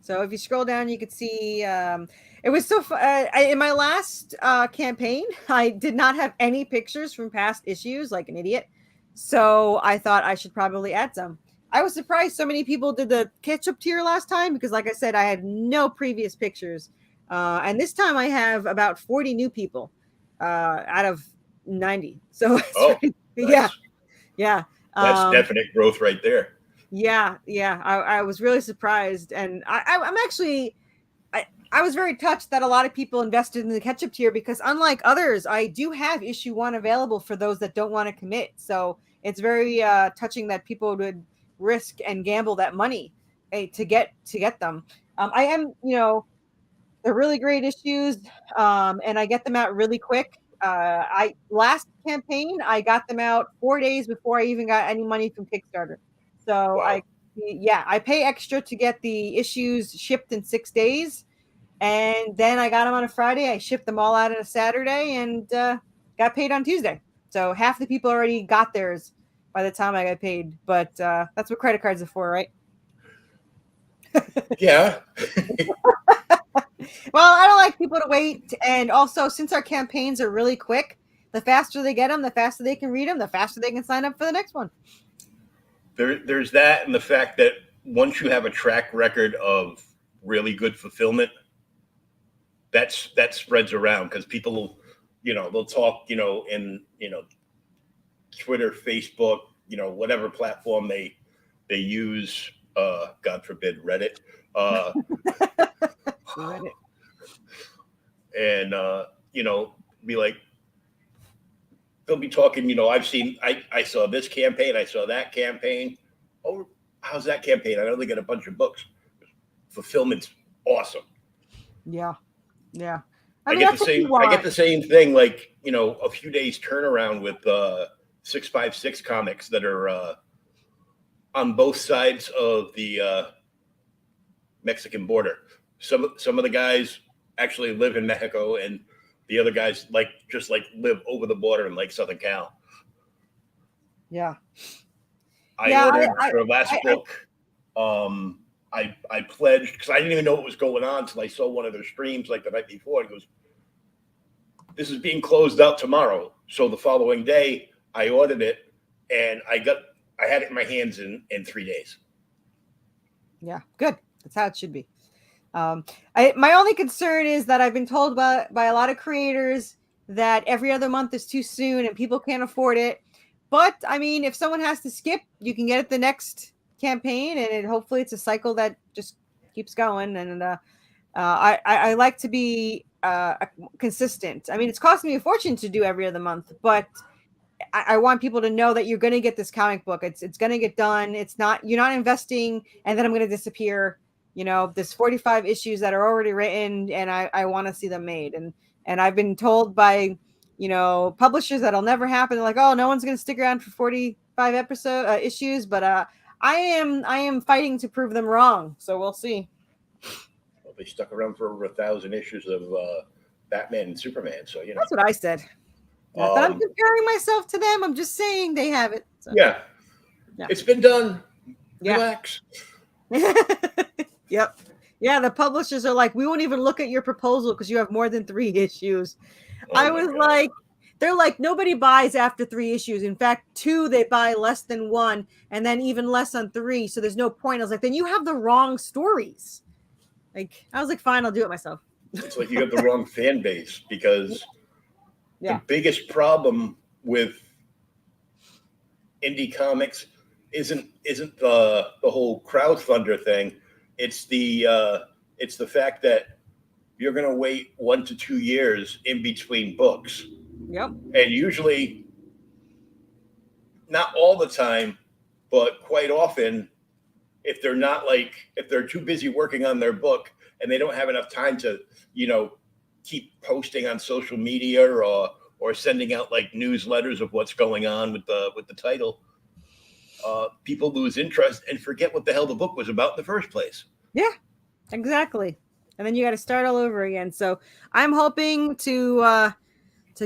Speaker 2: So if you scroll down, you could see it was so in my last campaign, I did not have any pictures from past issues, like an idiot. So I thought I should probably add some. I was surprised so many people did the catch-up tier last time because, like I said, I had no previous pictures. And this time I have about 40 new people out of 90. So yeah.
Speaker 1: That's definite growth right there.
Speaker 2: Yeah. I was really surprised, and I'm actually I was very touched that a lot of people invested in the catch-up tier because, unlike others, I do have issue 1 available for those that don't want to commit. So it's very touching that people would risk and gamble that money to get them. I am, they're really great issues, and I get them out really quick. Last campaign I got them out 4 days before I even got any money from Kickstarter. So
Speaker 1: wow.
Speaker 2: I pay extra to get the issues shipped in 6 days, and then I got them on a Friday. I shipped them all out on a Saturday and got paid on Tuesday. So half the people already got theirs by the time I got paid. But that's what credit cards are for, right?
Speaker 1: Yeah.
Speaker 2: Well, I don't like people to wait. And also, since our campaigns are really quick, the faster they get them, the faster they can read them, the faster they can sign up for the next one.
Speaker 1: There's that, and the fact that once you have a track record of really good fulfillment, that spreads around because people, they'll talk, in, Twitter, Facebook, whatever platform they use, God forbid, Reddit.
Speaker 2: Reddit.
Speaker 1: And, be like, they'll be talking, I saw this campaign, I saw that campaign. Oh, how's that campaign? I know they got a bunch of books. Fulfillment's awesome.
Speaker 2: Yeah. Yeah.
Speaker 1: I
Speaker 2: mean,
Speaker 1: get the
Speaker 2: that's what you
Speaker 1: same. I get
Speaker 2: want.
Speaker 1: the same thing. Like, a few days turnaround with 656 comics that are on both sides of the Mexican border. Some of the guys actually live in Mexico, and the other guys just live over the border in Southern Cal.
Speaker 2: Yeah.
Speaker 1: I
Speaker 2: Yeah.
Speaker 1: ordered their last book. I pledged because I didn't even know what was going on until I saw one of their streams the night before. He goes, "This is being closed out tomorrow." So the following day, I ordered it, and I had it in my hands in 3 days.
Speaker 2: Yeah, good. That's how it should be. My only concern is that I've been told by a lot of creators that every other month is too soon and people can't afford it. But I mean, if someone has to skip, you can get it the next campaign, and hopefully it's a cycle that just keeps going. And I like to be consistent. I mean, it's costing me a fortune to do every other month, but I want people to know that you're going to get this comic book. It's going to get done. You're not investing and then I'm going to disappear. There's 45 issues that are already written, and I want to see them made. And I've been told by, publishers that'll never happen. They're like, oh, no one's going to stick around for 45 issues. But I am fighting to prove them wrong. So we'll see.
Speaker 1: Well, they stuck around for over 1,000 issues of Batman and Superman. So,
Speaker 2: That's what I said. Not that I'm comparing myself to them. I'm just saying they have it. So.
Speaker 1: Yeah. It's been done.
Speaker 2: Yeah.
Speaker 1: Relax.
Speaker 2: Yep. Yeah, the publishers are like, we won't even look at your proposal because you have more than 3 issues. I was like, they're like, nobody buys after 3 issues. In fact, 2, they buy less than 1, and then even less on 3. So there's no point. I was like, then you have the wrong stories. I was like, fine, I'll do it myself.
Speaker 1: It's like you have the wrong fan base because the biggest problem with indie comics isn't the whole crowdfunder thing. It's the fact that you're going to wait 1 to 2 years in between books.
Speaker 2: Yep.
Speaker 1: And usually, not all the time, but quite often, if they're too busy working on their book and they don't have enough time to, keep posting on social media or sending out newsletters of what's going on with the title, people lose interest and forget what the hell the book was about in the first place.
Speaker 2: Yeah, exactly. And then you got to start all over again. So I'm hoping to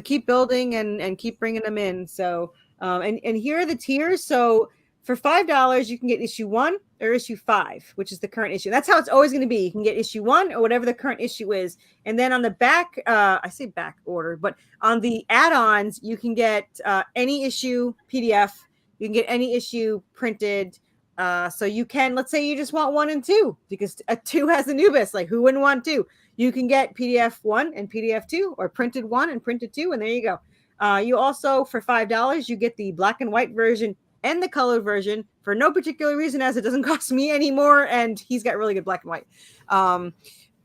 Speaker 2: keep building and keep bringing them in. So and here are the tiers. So for $5, you can get issue 1 or issue 5, which is the current issue. That's how it's always going to be. You can get issue 1 or whatever the current issue is. And then on the back, I say back order, but on the add-ons, you can get any issue PDF. You can get any issue printed. So you can, let's say you just want 1 and 2 because a 2 has Anubis. Like, who wouldn't want 2? You can get PDF 1 and PDF 2, or printed 1 and printed 2, and there you go. You also, for $5, you get the black and white version and the colored version for no particular reason, as it doesn't cost me anymore, and he's got really good black and white.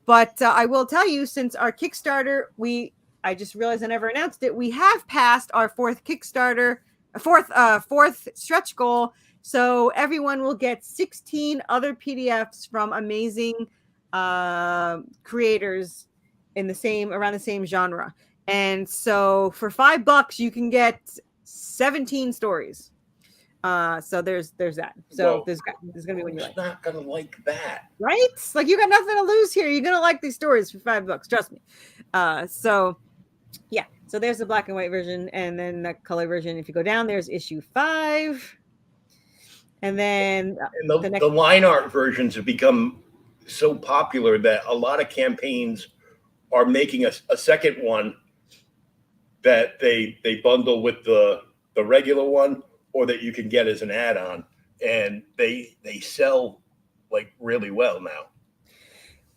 Speaker 2: But I will tell you, since our Kickstarter, I just realized I never announced it. We have passed our 4th Kickstarter, fourth stretch goal. So everyone will get 16 other PDFs from amazing creators around the same genre. And so for $5, you can get 17 stories. So there's that. So there's gonna be one you like.
Speaker 1: Not gonna like that,
Speaker 2: right? Like, you got nothing to lose here. You're gonna like these stories for $5. Trust me. So yeah. So there's the black and white version, and then the color version. If you go down, there's issue 5. And then
Speaker 1: the line art versions have become so popular that a lot of campaigns are making a second one that they bundle with the regular one, or that you can get as an add-on, and they sell really well now.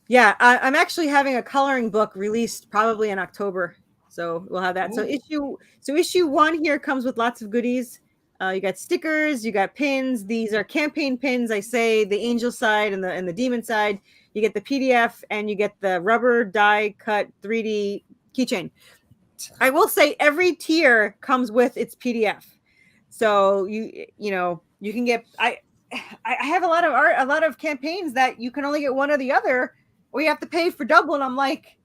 Speaker 2: Yeah, I'm actually having a coloring book released probably in October, so we'll have that. Ooh. So issue 1 here comes with lots of goodies. You got stickers, you got pins. These are campaign pins. I say the angel side and the demon side. You get the PDF, and you get the rubber die cut 3D keychain. I will say every tier comes with its PDF. So you can get. I have a lot of campaigns that you can only get one or the other, or you have to pay for double. And I'm like,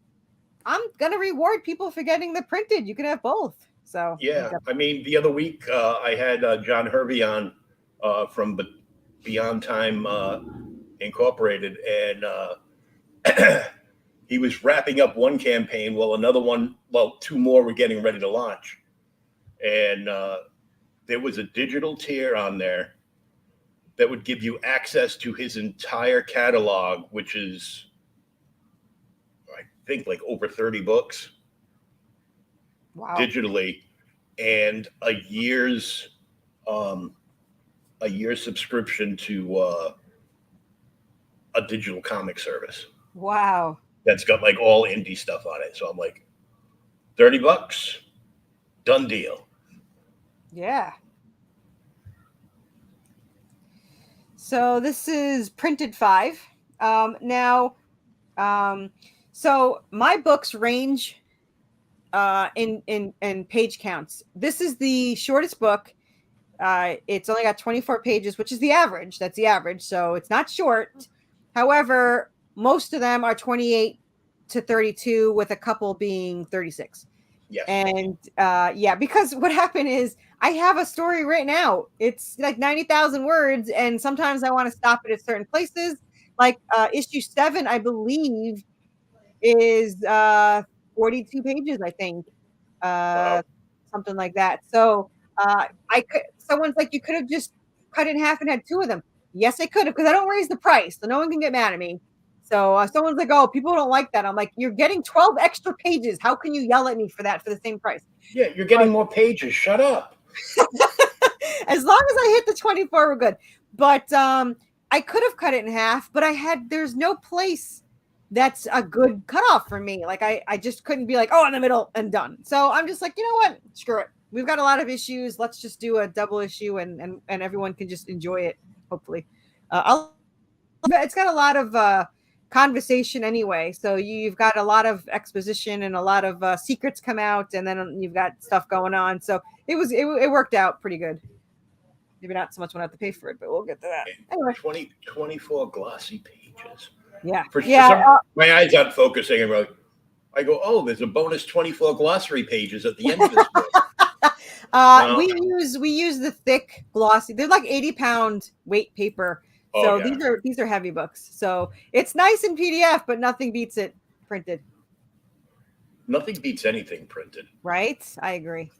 Speaker 2: I'm gonna reward people for getting the printed. You can have both. So
Speaker 1: Yeah, I mean, the other week I had John Hervey on from Beyond Time Incorporated, and he was wrapping up one campaign while another one, well, two more were getting ready to launch, and there was a digital tier on there that would give you access to his entire catalog, which is, I think, like over 30 books.
Speaker 2: wow.
Speaker 1: Digitally, and a year's subscription to a digital comic service
Speaker 2: Wow.
Speaker 1: that's got like all indie stuff on it. So I'm like, $30, done deal.
Speaker 2: Yeah. So this is printed 5. Now, so my books range in page counts. This is the shortest book. It's only got 24 pages, which is the average. That's the average. So it's not short. However, most of them are 28 to 32, with a couple being 36.
Speaker 1: Yes.
Speaker 2: And yeah, because what happened is I have a story written out. It's like 90,000 words, and sometimes I want to stop it at certain places. Like issue 7, I believe, is 42 pages, I think,
Speaker 1: Wow.
Speaker 2: something like that. So someone's like, you could have just cut it in half and had 2 of them. Yes, I could have, because I don't raise the price, so no one can get mad at me. So someone's like, oh, people don't like that. I'm like, you're getting 12 extra pages. How can you yell at me for that for the same price?
Speaker 1: Yeah, you're getting more pages. Shut up.
Speaker 2: As long as I hit the 24, we're good. But I could have cut it in half, but there's no place that's a good cutoff for me. Like I just couldn't be like, oh, in the middle and done. So I'm just like, you know what? Screw it. We've got a lot of issues. Let's just do a double issue, and everyone can just enjoy it. Hopefully, it's got a lot of conversation anyway. So you've got a lot of exposition and a lot of secrets come out, and then you've got stuff going on. So it worked out pretty good. Maybe not so much when I have to pay for it, but we'll get to that. Anyway,
Speaker 1: 24 glossy pages.
Speaker 2: Yeah.
Speaker 1: My eyes aren't focusing, and I go, oh, there's a bonus 24 glossary pages at the end of this book.
Speaker 2: No. We use the thick glossy. They're like 80-pound weight paper. So yeah. these are heavy books. So it's nice in PDF, but nothing beats it printed.
Speaker 1: Nothing beats anything printed.
Speaker 2: Right? I agree.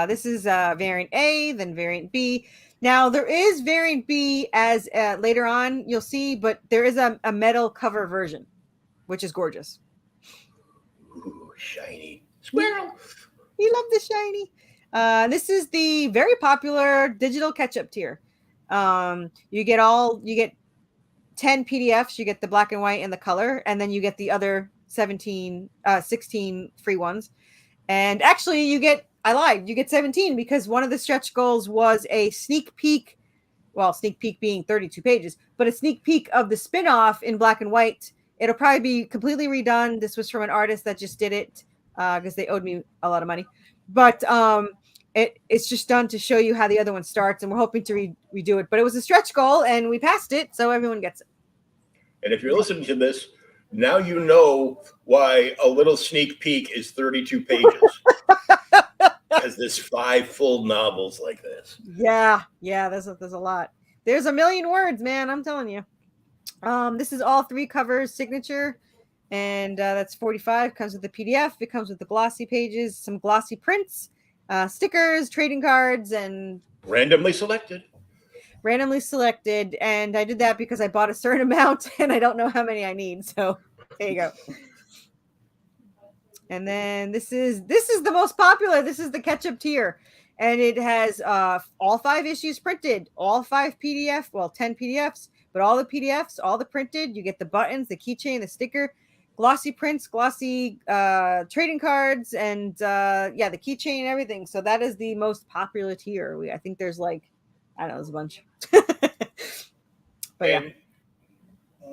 Speaker 2: This is variant A, then variant B. Now there is variant B as later on you'll see, but there is a metal cover version, which is gorgeous.
Speaker 1: Ooh, shiny squirrel.
Speaker 2: We love the shiny. This is the very popular digital catch-up tier. You get 10 PDFs. You get the black and white and the color, and then you get the other 16 free ones. And actually, I lied. You get 17 because one of the stretch goals was a sneak peek. Well, sneak peek being 32 pages, but a sneak peek of the spinoff in black and white. It'll probably be completely redone. This was from an artist that just did it because they owed me a lot of money. But it's just done to show you how the other one starts, and we're hoping to redo it. But it was a stretch goal, and we passed it, so everyone gets it.
Speaker 1: And if you're listening to this, now you know why a little sneak peek is 32 pages. Because there's 5 full novels like this.
Speaker 2: Yeah, there's a lot. There's a million words, man. I'm telling you. This is all 3 covers signature, and that's 45. Comes with the PDF. It comes with the glossy pages, some glossy prints, stickers, trading cards, and
Speaker 1: randomly selected.
Speaker 2: And I did that because I bought a certain amount, and I don't know how many I need. So there you go. And then this is the most popular. This is the catch-up tier. And it has all 5 issues printed, all 5 PDF, well, 10 PDFs, but all the PDFs, all the printed. You get the buttons, the keychain, the sticker, glossy prints, glossy trading cards, and the keychain and everything. So that is the most popular tier. I think there's like, I don't know, there's a bunch. But
Speaker 1: and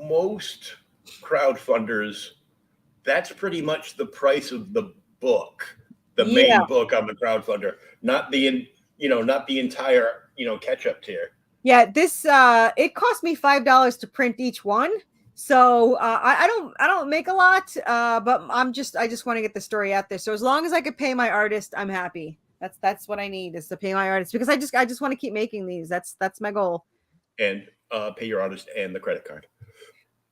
Speaker 1: most crowdfunders, that's pretty much the price of the book, the main book on the crowdfunder, not the entire, catch-up tier.
Speaker 2: Yeah, this it cost me $5 to print each one. So I don't make a lot, but I just want to get the story out there. So as long as I could pay my artist, I'm happy. That's what I need, is to pay my artist, because I just want to keep making these. That's my goal.
Speaker 1: And pay your artist and the credit card.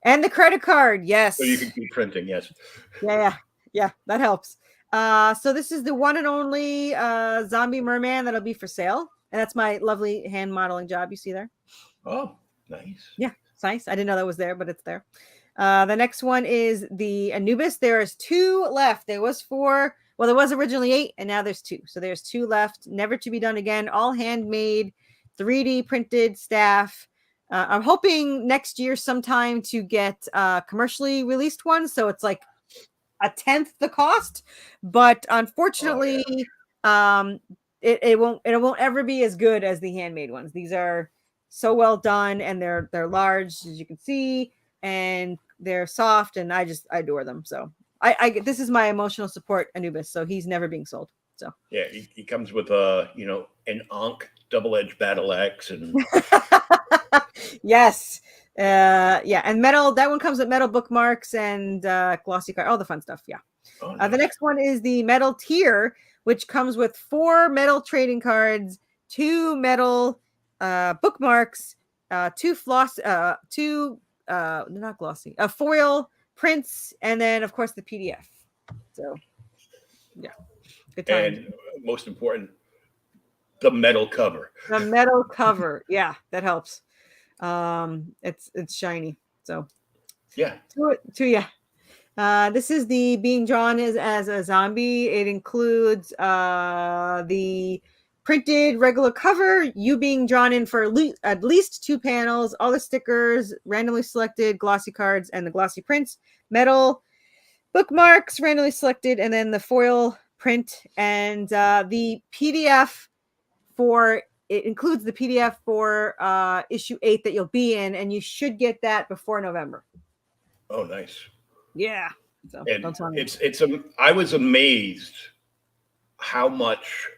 Speaker 2: And the credit card, yes.
Speaker 1: So you can keep printing, yes.
Speaker 2: Yeah, that helps. So this is the one and only zombie merman that'll be for sale. And that's my lovely hand modeling job you see there.
Speaker 1: Oh, nice.
Speaker 2: Yeah, it's nice. I didn't know that was there, but it's there. The next one is the Anubis. There is 2 left. There was 4. Well, there was originally 8, and now there's 2. So there's 2 left, never to be done again. All handmade, 3D printed staff. I'm hoping next year sometime to get commercially released ones, so it's like a 10th the cost. But unfortunately, it won't ever be as good as the handmade ones. These are so well done, and they're large, as you can see, and they're soft, and I adore them. So I this is my emotional support Anubis, so he's never being sold. So
Speaker 1: yeah, he comes with an Ankh double-edged battle axe and
Speaker 2: yes. And metal, that one comes with metal bookmarks and glossy card, all the fun stuff. Yeah.
Speaker 1: Oh, nice.
Speaker 2: The next one is the metal tier, which comes with 4 metal trading cards, 2 metal bookmarks, 2 floss, 2 not glossy, foil prints, and then of course the PDF. So yeah, good time.
Speaker 1: And most important, the metal cover.
Speaker 2: The metal cover, yeah, that helps. It's shiny. So
Speaker 1: yeah.
Speaker 2: This is the being drawn as a zombie. It includes the printed regular cover, you being drawn in for at least 2 panels, all the stickers, randomly selected glossy cards, and the glossy prints, metal bookmarks, randomly selected, and then the foil print, and the PDF for it includes the PDF for issue 8 that you'll be in, and you should get that before November.
Speaker 1: Oh, nice.
Speaker 2: Yeah. So
Speaker 1: and I was amazed how much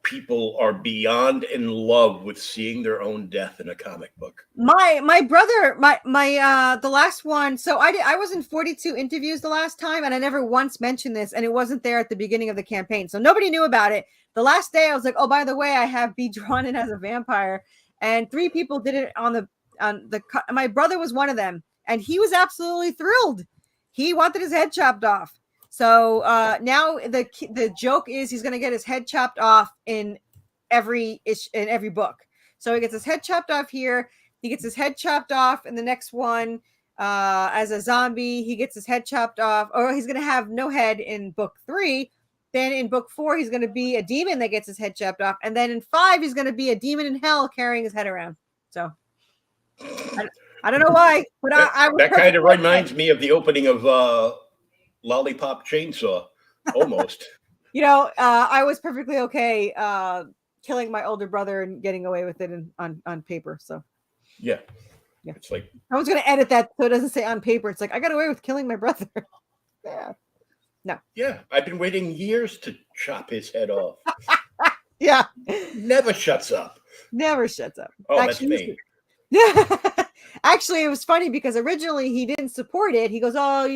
Speaker 1: people are beyond in love with seeing their own death in a comic book.
Speaker 2: My brother, the last one. So I was in 42 interviews the last time, and I never once mentioned this, and it wasn't there at the beginning of the campaign, so nobody knew about it. The last day, I was like, oh, by the way, I have Be Drawn In as a vampire, and 3 people did it on the. My brother was one of them, and he was absolutely thrilled. He wanted his head chopped off. So now the joke is he's going to get his head chopped off in every book. So he gets his head chopped off here. He gets his head chopped off in the next one as a zombie. He gets his head chopped off, or he's going to have no head in book 3. Then in book 4, he's going to be a demon that gets his head chopped off. And then in 5, he's going to be a demon in hell carrying his head around. So I don't know why, but
Speaker 1: that kind of reminds me of the opening of Lollipop Chainsaw, almost.
Speaker 2: I was perfectly okay killing my older brother and getting away with it on paper. So
Speaker 1: yeah, it's like
Speaker 2: I was going to edit that so it doesn't say on paper. It's like I got away with killing my brother. Yeah. No.
Speaker 1: Yeah, I've been waiting years to chop his head off.
Speaker 2: Yeah.
Speaker 1: Never shuts up.
Speaker 2: Never shuts up.
Speaker 1: Oh, actually,
Speaker 2: that's me. Actually, it was funny because originally he didn't support it. He goes, oh,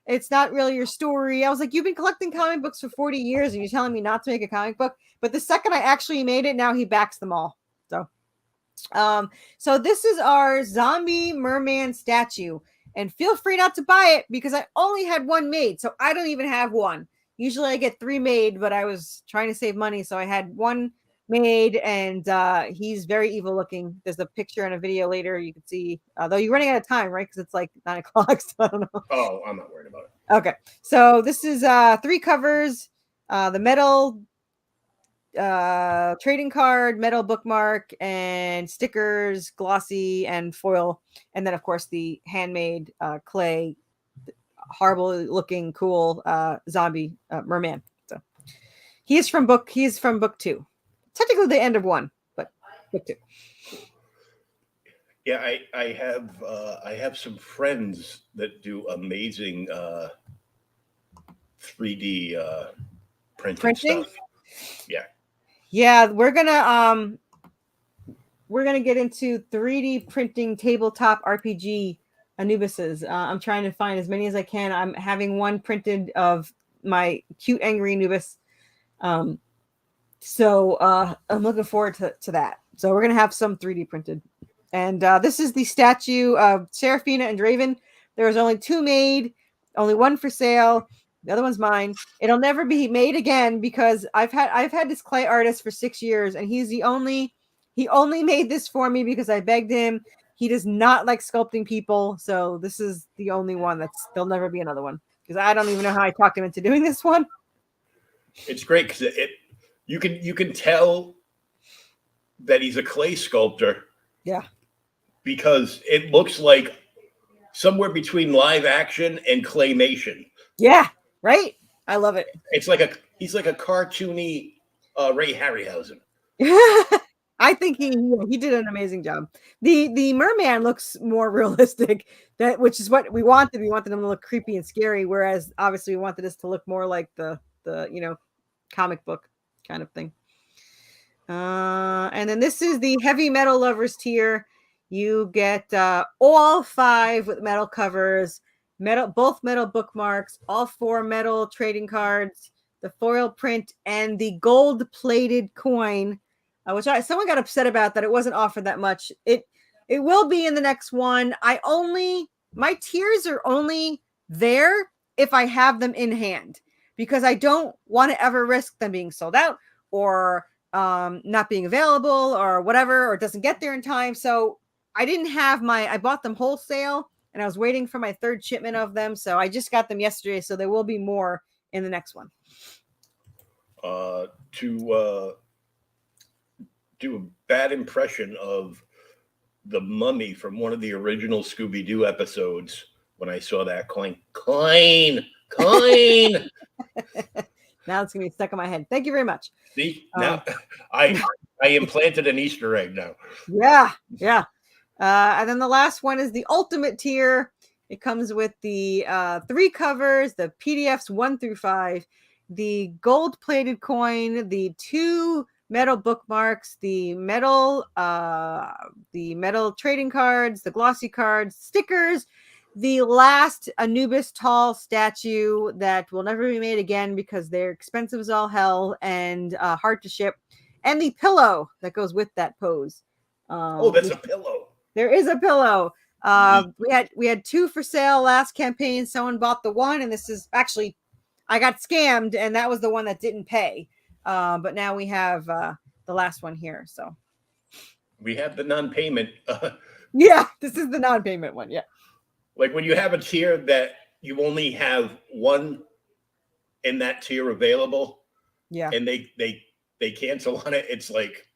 Speaker 2: it's not really your story. I was like, you've been collecting comic books for 40 years and you're telling me not to make a comic book. But the second I actually made it, now he backs them all. So this is our zombie merman statue. And feel free not to buy it because I only had 1 made. So I don't even have 1. Usually I get 3 made, but I was trying to save money. So I had 1 made, and he's very evil looking. There's a picture and a video later you can see, though you're running out of time, right? Because it's like 9 o'clock. So I don't know.
Speaker 1: Oh, I'm not worried about it.
Speaker 2: Okay. So this is 3 covers, the metal trading card, metal bookmark, and stickers, glossy and foil, and then of course the handmade clay, horrible looking, cool zombie merman. So he's from book 2, technically the end of 1, but book 2.
Speaker 1: Yeah, I have some friends that do amazing 3D printing stuff.
Speaker 2: Yeah, we're gonna get into 3D printing tabletop RPG Anubises. I'm trying to find as many as I can. I'm having one printed of my cute angry Anubis. So I'm looking forward to that. So we're gonna have some 3D printed. And this is the statue of Seraphina and Draven. There was only 2 made, only one for sale. The other one's mine. It'll never be made again because I've had this clay artist for 6 years, and he only made this for me because I begged him. He does not like sculpting people, so this is the only one there'll never be another one because I don't even know how I talked him into doing this one.
Speaker 1: It's great because you can tell that he's a clay sculptor.
Speaker 2: Yeah.
Speaker 1: Because it looks like somewhere between live action and claymation.
Speaker 2: Yeah, right. I love it.
Speaker 1: It's he's like a cartoony Ray Harryhausen.
Speaker 2: I think he did an amazing job. The merman looks more realistic, which is what we wanted. We wanted him to look creepy and scary, whereas obviously we wanted this to look more like the comic book kind of thing. And then this is the heavy metal lovers tier. You get all 5 with metal covers, both metal bookmarks, all 4 metal trading cards, the foil print, and the gold-plated coin, which someone got upset about that it wasn't offered that much. It will be in the next one. My tiers are only there if I have them in hand because I don't want to ever risk them being sold out or not being available or whatever, or it doesn't get there in time. So I didn't have I bought them wholesale and I was waiting for my 3rd shipment of them. So I just got them yesterday. So there will be more in the next one.
Speaker 1: To do a bad impression of the mummy from one of the original Scooby-Doo episodes when I saw that coin.
Speaker 2: Now it's going to be stuck in my head. Thank you very much.
Speaker 1: See, now I implanted an Easter egg now.
Speaker 2: Yeah. And then the last one is the ultimate tier. It comes with the 3 covers, the PDFs 1 through 5, the gold-plated coin, the 2 metal bookmarks, the metal trading cards, the glossy cards, stickers, the last Anubis tall statue that will never be made again because they're expensive as all hell and hard to ship, and the pillow that goes with that pose.
Speaker 1: That's a pillow.
Speaker 2: There is a pillow. We had 2 for sale last campaign. Someone bought the one, and this is actually I got scammed, and that was the one that didn't pay. But now we have the last one here. So
Speaker 1: we have the non-payment.
Speaker 2: Yeah, this is the non-payment one. Yeah.
Speaker 1: Like when you have a tier that you only have one in that tier available.
Speaker 2: Yeah.
Speaker 1: And they cancel on it. It's like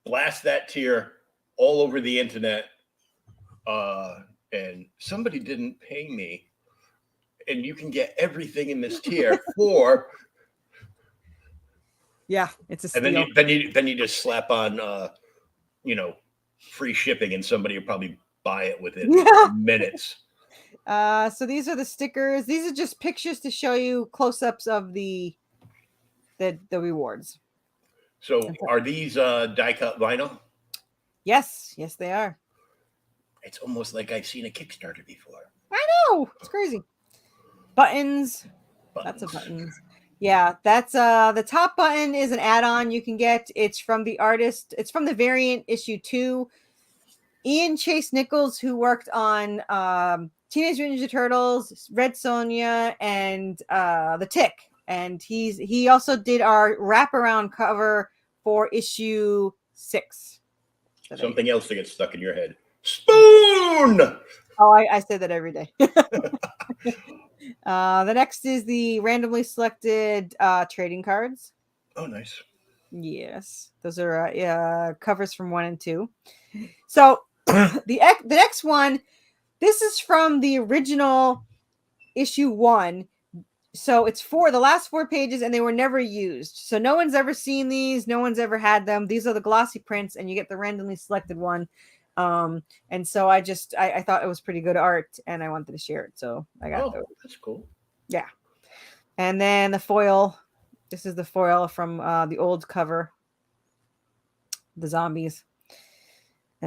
Speaker 1: blast that tier all over the internet. And somebody didn't pay me. And you can get everything in this tier for.
Speaker 2: Yeah, it's a steal.
Speaker 1: And then you just slap on free shipping, and somebody will probably buy it within minutes.
Speaker 2: So these are the stickers. These are just pictures to show you close-ups of the rewards.
Speaker 1: So are these die-cut vinyl?
Speaker 2: Yes, they are.
Speaker 1: It's almost like I've seen a Kickstarter before.
Speaker 2: I know. It's crazy. Buttons. Lots of buttons. Yeah, that's the top button is an add-on you can get. It's from the artist. It's from the variant issue 2. Ian Chase Nichols, who worked on Teenage Mutant Ninja Turtles, Red Sonja, and The Tick. And he also did our wraparound cover for issue 6.
Speaker 1: Something else to get stuck in your head. Spoon!
Speaker 2: Oh, I say that every day. The next is the randomly selected trading cards.
Speaker 1: Oh, nice.
Speaker 2: Yes, those are covers from 1 and 2. So the next one, this is from the original issue 1. So it's the last 4 pages, and they were never used. So no one's ever seen these. No one's ever had them. These are the glossy prints, and you get the randomly selected one. And so I thought it was pretty good art, and I wanted to share it. So I got those.
Speaker 1: That's cool.
Speaker 2: Yeah. And then the foil. This is the foil from the old cover. The zombies.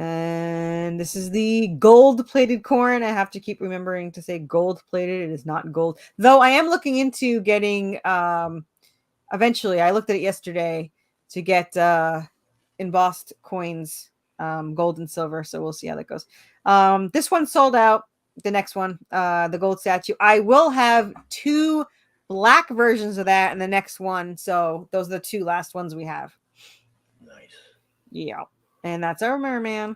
Speaker 2: And this is the gold-plated corn. I have to keep remembering to say gold-plated. It is not gold. Though I am looking into getting, eventually, I looked at it yesterday to get embossed coins, gold and silver. So we'll see how that goes. This one sold out. The next one, the gold statue. I will have 2 black versions of that in the next one. So those are the 2 last ones we have.
Speaker 1: Nice.
Speaker 2: Yeah. And that's our merman.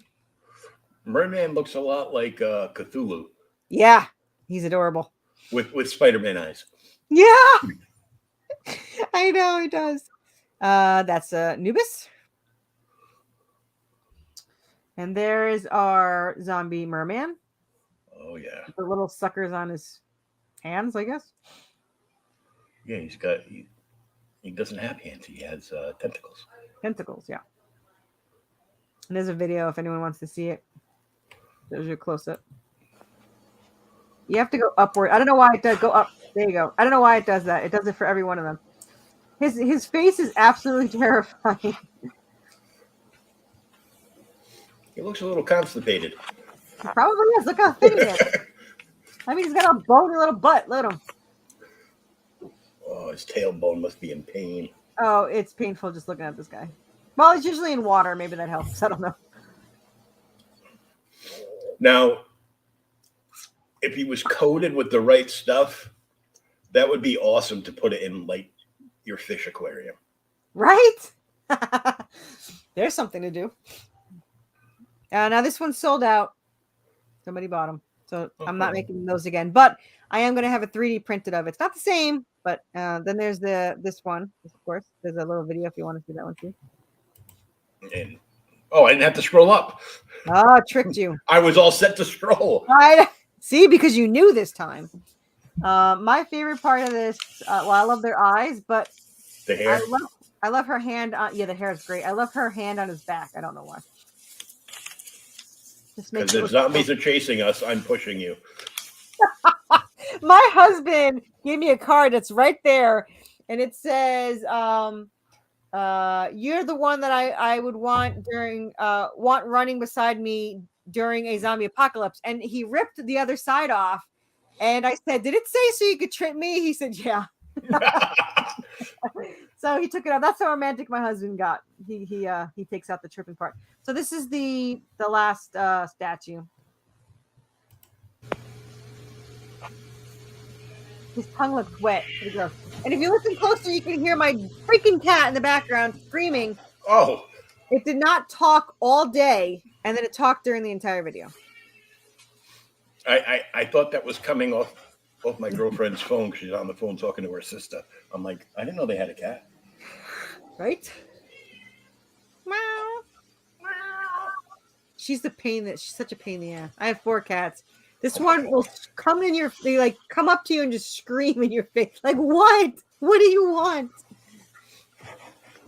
Speaker 1: Merman looks a lot like Cthulhu.
Speaker 2: Yeah, he's adorable.
Speaker 1: With Spider-Man eyes.
Speaker 2: Yeah, I know he does. That's Nubis. And there's our zombie merman.
Speaker 1: Oh, yeah.
Speaker 2: The little suckers on his hands, I guess.
Speaker 1: Yeah, he doesn't have hands. He has tentacles.
Speaker 2: Tentacles, yeah. And there's a video if anyone wants to see it. There's your close-up. You have to go upward. I don't know why it does. Go up. There you go. I don't know why it does that. It does it for every one of them. His face is absolutely terrifying.
Speaker 1: He looks a little constipated.
Speaker 2: Probably is. Look how thin he is. I mean, he's got a bony little butt. Look at him.
Speaker 1: Oh, his tailbone must be in pain.
Speaker 2: Oh, it's painful just looking at this guy. Well, it's usually in water. Maybe that helps. I don't know.
Speaker 1: Now, if he was coated with the right stuff, that would be awesome to put it in, like, your fish aquarium.
Speaker 2: Right? There's something to do. Now, this one's sold out. Somebody bought them. So I'm not making those again. But I am going to have a 3D printed of it. It's not the same, but then there's this one, of course. There's a little video if you want to see that one too.
Speaker 1: And I didn't have to scroll up.
Speaker 2: Oh, tricked you.
Speaker 1: I was all set to scroll.
Speaker 2: See, because you knew this time. My favorite part of this, well, I love their eyes, but
Speaker 1: The hair.
Speaker 2: I love her hand on. Yeah, the hair is great. I love her hand on his back. I don't know why.
Speaker 1: Because if zombies are chasing us, I'm pushing you.
Speaker 2: My husband gave me a card that's right there, and it says, "You're the one that I would want want running beside me during a zombie apocalypse." And he ripped the other side off, and I said, "Did it say so you could trip me?" He said, "Yeah." So he took it out. That's how romantic my husband got. He takes out the tripping part. So this is the last statue. His tongue looks wet. Pretty gross. And if you listen closer, you can hear my freaking cat in the background screaming.
Speaker 1: Oh.
Speaker 2: It did not talk all day, and then it talked during the entire video.
Speaker 1: I thought that was coming off my girlfriend's phone. She's on the phone talking to her sister. I'm like, I didn't know they had a cat.
Speaker 2: Right? Meow. Meow. She's such a pain in the ass. I have 4 cats. This one will come up to you and just scream in your face. Like, what? What do you want?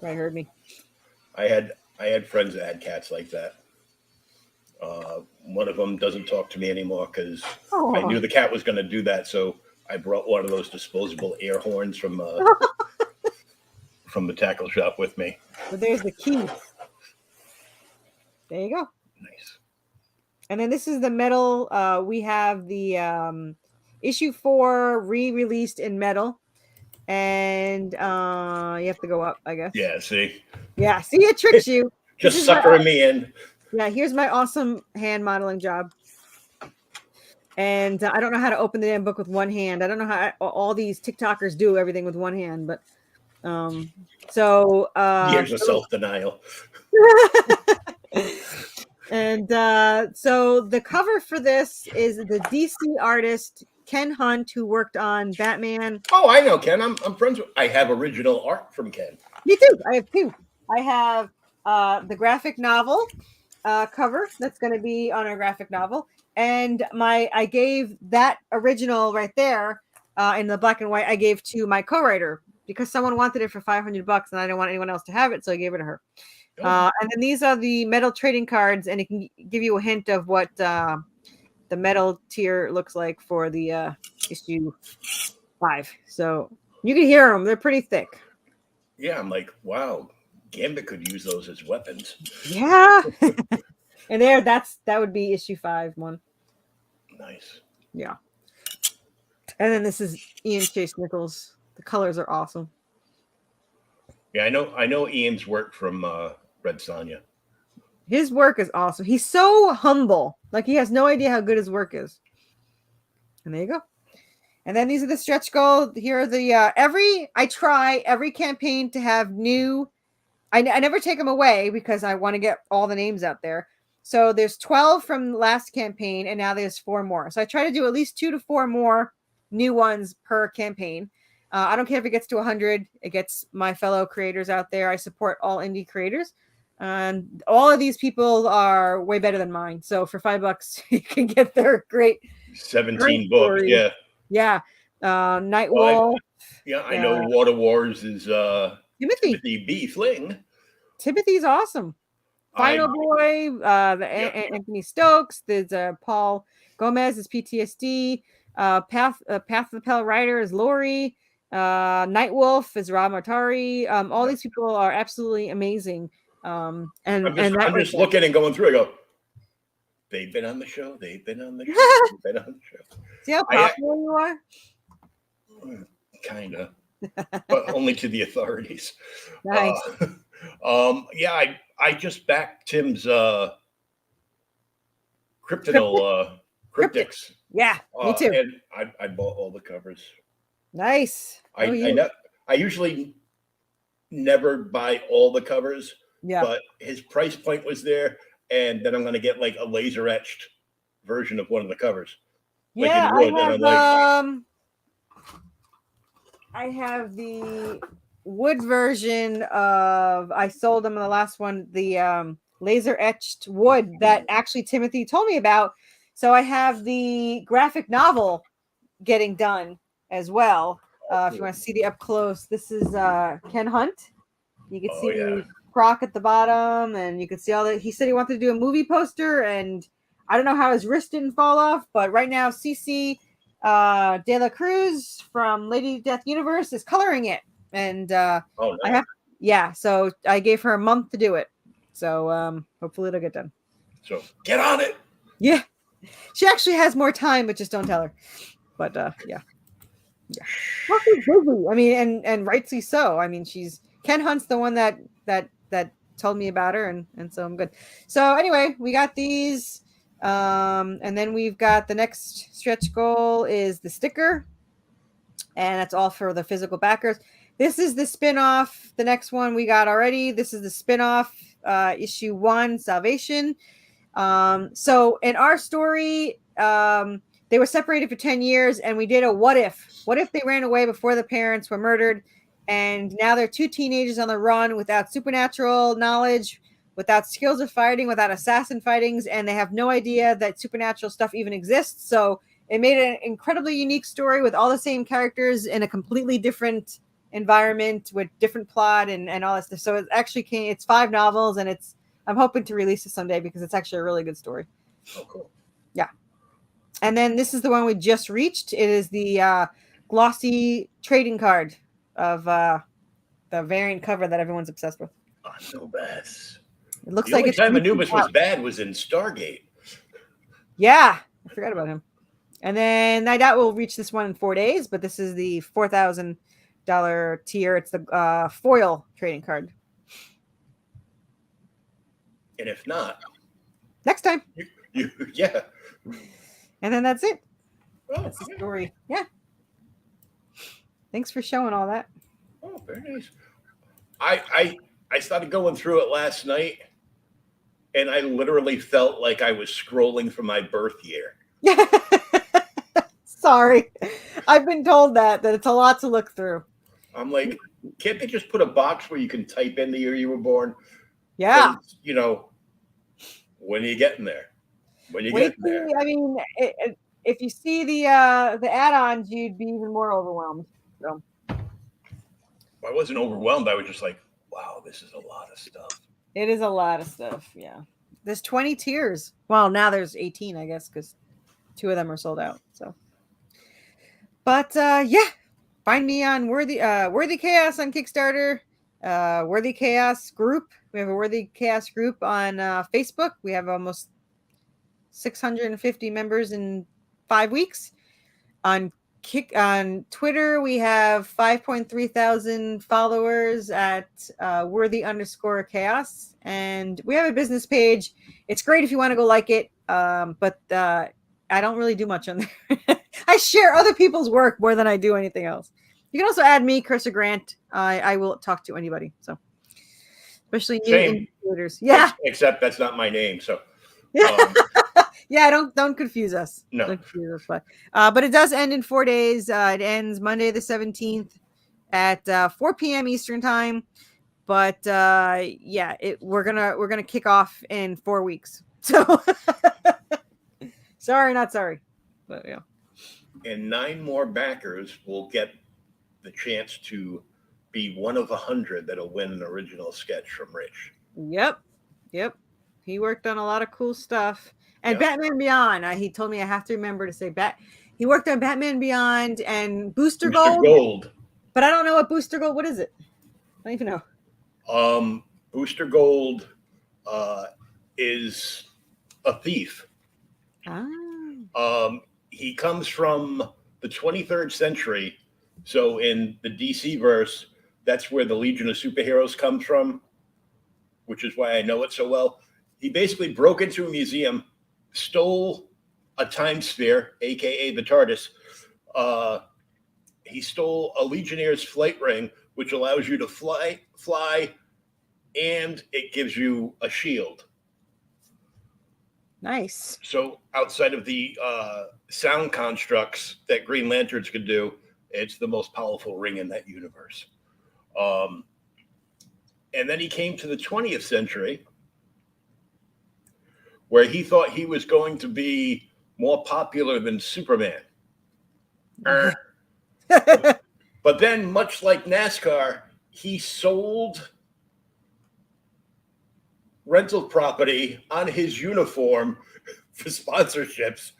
Speaker 2: I heard me.
Speaker 1: I had friends that had cats like that. One of them doesn't talk to me anymore because I knew the cat was going to do that. So I brought one of those disposable air horns from the tackle shop with me.
Speaker 2: But there's the key. There you go.
Speaker 1: Nice.
Speaker 2: And then this is the metal. We have the issue 4 re-released in metal. And you have to go up, I guess.
Speaker 1: Yeah, see?
Speaker 2: Yeah, see, it tricks you.
Speaker 1: Just suckering me in.
Speaker 2: Yeah, here's my awesome hand modeling job. And I don't know how to open the damn book with one hand. I don't know how all these TikTokers do everything with one hand, but years of self-denial. And so the cover for this is the DC artist Ken Hunt, who worked on Batman.
Speaker 1: Oh, I know Ken. I'm friends with. I have original art from Ken.
Speaker 2: Me too. I have 2. I have the graphic novel cover that's going to be on our graphic novel, and I gave that original right there in the black and white. I gave to my co-writer because someone wanted it for $500, and I didn't want anyone else to have it, so I gave it to her. And then these are the metal trading cards, and it can give you a hint of what the metal tier looks like for the issue 5. So you can hear them; they're pretty thick.
Speaker 1: Yeah, I'm like, wow, Gambit could use those as weapons.
Speaker 2: Yeah. And that would be issue 5 one.
Speaker 1: Nice.
Speaker 2: Yeah. And then this is Ian Chase Nichols. The colors are awesome.
Speaker 1: Yeah, I know Ian's work from Red Sonja.
Speaker 2: His work is awesome. He's so humble. Like, he has no idea how good his work is. And there you go. And then these are the stretch goals. Here are the I try every campaign to have new. I never take them away because I want to get all the names out there. So there's 12 from the last campaign, and now there's 4 more. So I try to do at least 2 to 4 more new ones per campaign. I don't care if it gets to 100. It gets my fellow creators out there. I support all indie creators. And all of these people are way better than mine. So for $5, you can get their great
Speaker 1: 17 books.
Speaker 2: stories.
Speaker 1: Yeah.
Speaker 2: Yeah. Nightwolf.
Speaker 1: I know Water Wars is
Speaker 2: Timothy
Speaker 1: B. Fling.
Speaker 2: Timothy's awesome. Final Boy, Anthony Stokes. There's Paul Gomez is PTSD. Path of the Pale Rider is Lori. Nightwolf is Rob Martari. All these people are absolutely amazing. I'm just
Speaker 1: looking and going through. I go, they've been on the show. They've been on the show. They've been on the show.
Speaker 2: See how popular you are?
Speaker 1: Kinda, but only to the authorities.
Speaker 2: Nice.
Speaker 1: I just backed Tim's Cryptics.
Speaker 2: Yeah, me too.
Speaker 1: And I bought all the covers.
Speaker 2: Nice.
Speaker 1: I usually never buy all the covers.
Speaker 2: Yeah.
Speaker 1: But his price point was there, and then I'm going to get like a laser etched version of one of the covers.
Speaker 2: Yeah, I have the wood version of. I sold them in the last one. The laser etched wood that actually Timothy told me about. So I have the graphic novel getting done as well. If you want to see the up close, this is Ken Hunt. You can see Croc at the bottom, and you can see all that. He said he wanted to do a movie poster, and I don't know how his wrist didn't fall off, but right now Cece De La Cruz from Lady Death Universe is coloring it, and so I gave her a month to do it. So hopefully it'll get done.
Speaker 1: So get on it.
Speaker 2: Yeah, she actually has more time, but just don't tell her. But yeah. Well, she's busy. I mean, and rightly so. I mean, Ken Hunt's the one that told me about her, and so I'm good. So anyway, we got these, and then we've got the next stretch goal is the sticker, and that's all for the physical backers. This is the spin-off. The next one we got already. This is the spin-off, issue 1, Salvation. So in our story, they were separated for 10 years, and we did a what if. What if they ran away before the parents were murdered? And now they're 2 teenagers on the run without supernatural knowledge, without skills of fighting, without assassin fightings, and they have no idea that supernatural stuff even exists. So it made an incredibly unique story with all the same characters in a completely different environment with different plot and all that stuff. So it actually it's 5 novels, and I'm hoping to release it someday because it's actually a really good story.
Speaker 1: Oh, cool.
Speaker 2: Yeah. And then this is the one we just reached. It is the glossy trading card of the variant cover that everyone's obsessed with.
Speaker 1: Anubis.
Speaker 2: It looks
Speaker 1: the
Speaker 2: like
Speaker 1: only time Anubis was bad was in Stargate.
Speaker 2: Yeah, I forgot about him. And then Night Out will reach this one in 4 days, but this is the $4,000 tier. It's the foil trading card.
Speaker 1: And if not,
Speaker 2: next time.
Speaker 1: Yeah.
Speaker 2: And then that's it.
Speaker 1: Oh,
Speaker 2: that's the story. Yeah. Thanks for showing all that.
Speaker 1: Oh, very nice. I started going through it last night, and I literally felt like I was scrolling from my birth year.
Speaker 2: Sorry. I've been told that it's a lot to look through.
Speaker 1: I'm like, can't they just put a box where you can type in the year you were born?
Speaker 2: Yeah.
Speaker 1: You know, when are you getting there? When you get there?
Speaker 2: I mean, if you see the add-ons, you'd be even more overwhelmed. So
Speaker 1: I wasn't overwhelmed. I was just like, wow, this is a lot of stuff.
Speaker 2: It is a lot of stuff. Yeah. There's 20 tiers. Well, now there's 18, I guess, because 2 of them are sold out. So, but yeah, find me on Worthy Chaos on Kickstarter, Worthy Chaos group We have a Worthy Chaos group on Facebook. We have almost 650 members in 5 weeks. On Twitter, we have 5.3 thousand followers at worthy_chaos. And we have a business page. It's great if you want to go like it. But I don't really do much on there. I share other people's work more than I do anything else. You can also add me, Corissa Grant. I will talk to anybody. So, especially new indicators. Yeah.
Speaker 1: Except that's not my name. So,
Speaker 2: yeah, don't confuse us.
Speaker 1: No.
Speaker 2: Don't confuse us, but it does end in 4 days. It ends Monday the 17th at 4 p.m. Eastern time. But yeah, we're gonna kick off in 4 weeks. So sorry, not sorry. But yeah.
Speaker 1: And 9 more backers will get the chance to be one of 100 that'll win an original sketch from Rich.
Speaker 2: Yep. He worked on a lot of cool stuff. And Batman Beyond. He told me I have to remember to say he worked on Batman Beyond and Booster Gold. But I don't know what Booster Gold. What is it? I don't even know.
Speaker 1: Booster Gold is a thief. He comes from the 23rd century. So in the DC verse, that's where the Legion of Superheroes comes from, which is why I know it so well. He basically broke into a museum, stole a time sphere, aka the TARDIS. He stole a Legionnaire's flight ring, which allows you to fly, and it gives you a shield.
Speaker 2: Nice.
Speaker 1: So outside of the sound constructs that Green Lanterns could do, it's the most powerful ring in that universe. And then he came to the 20th century, where he thought he was going to be more popular than Superman. But then, much like NASCAR, he sold rental property on his uniform for sponsorships.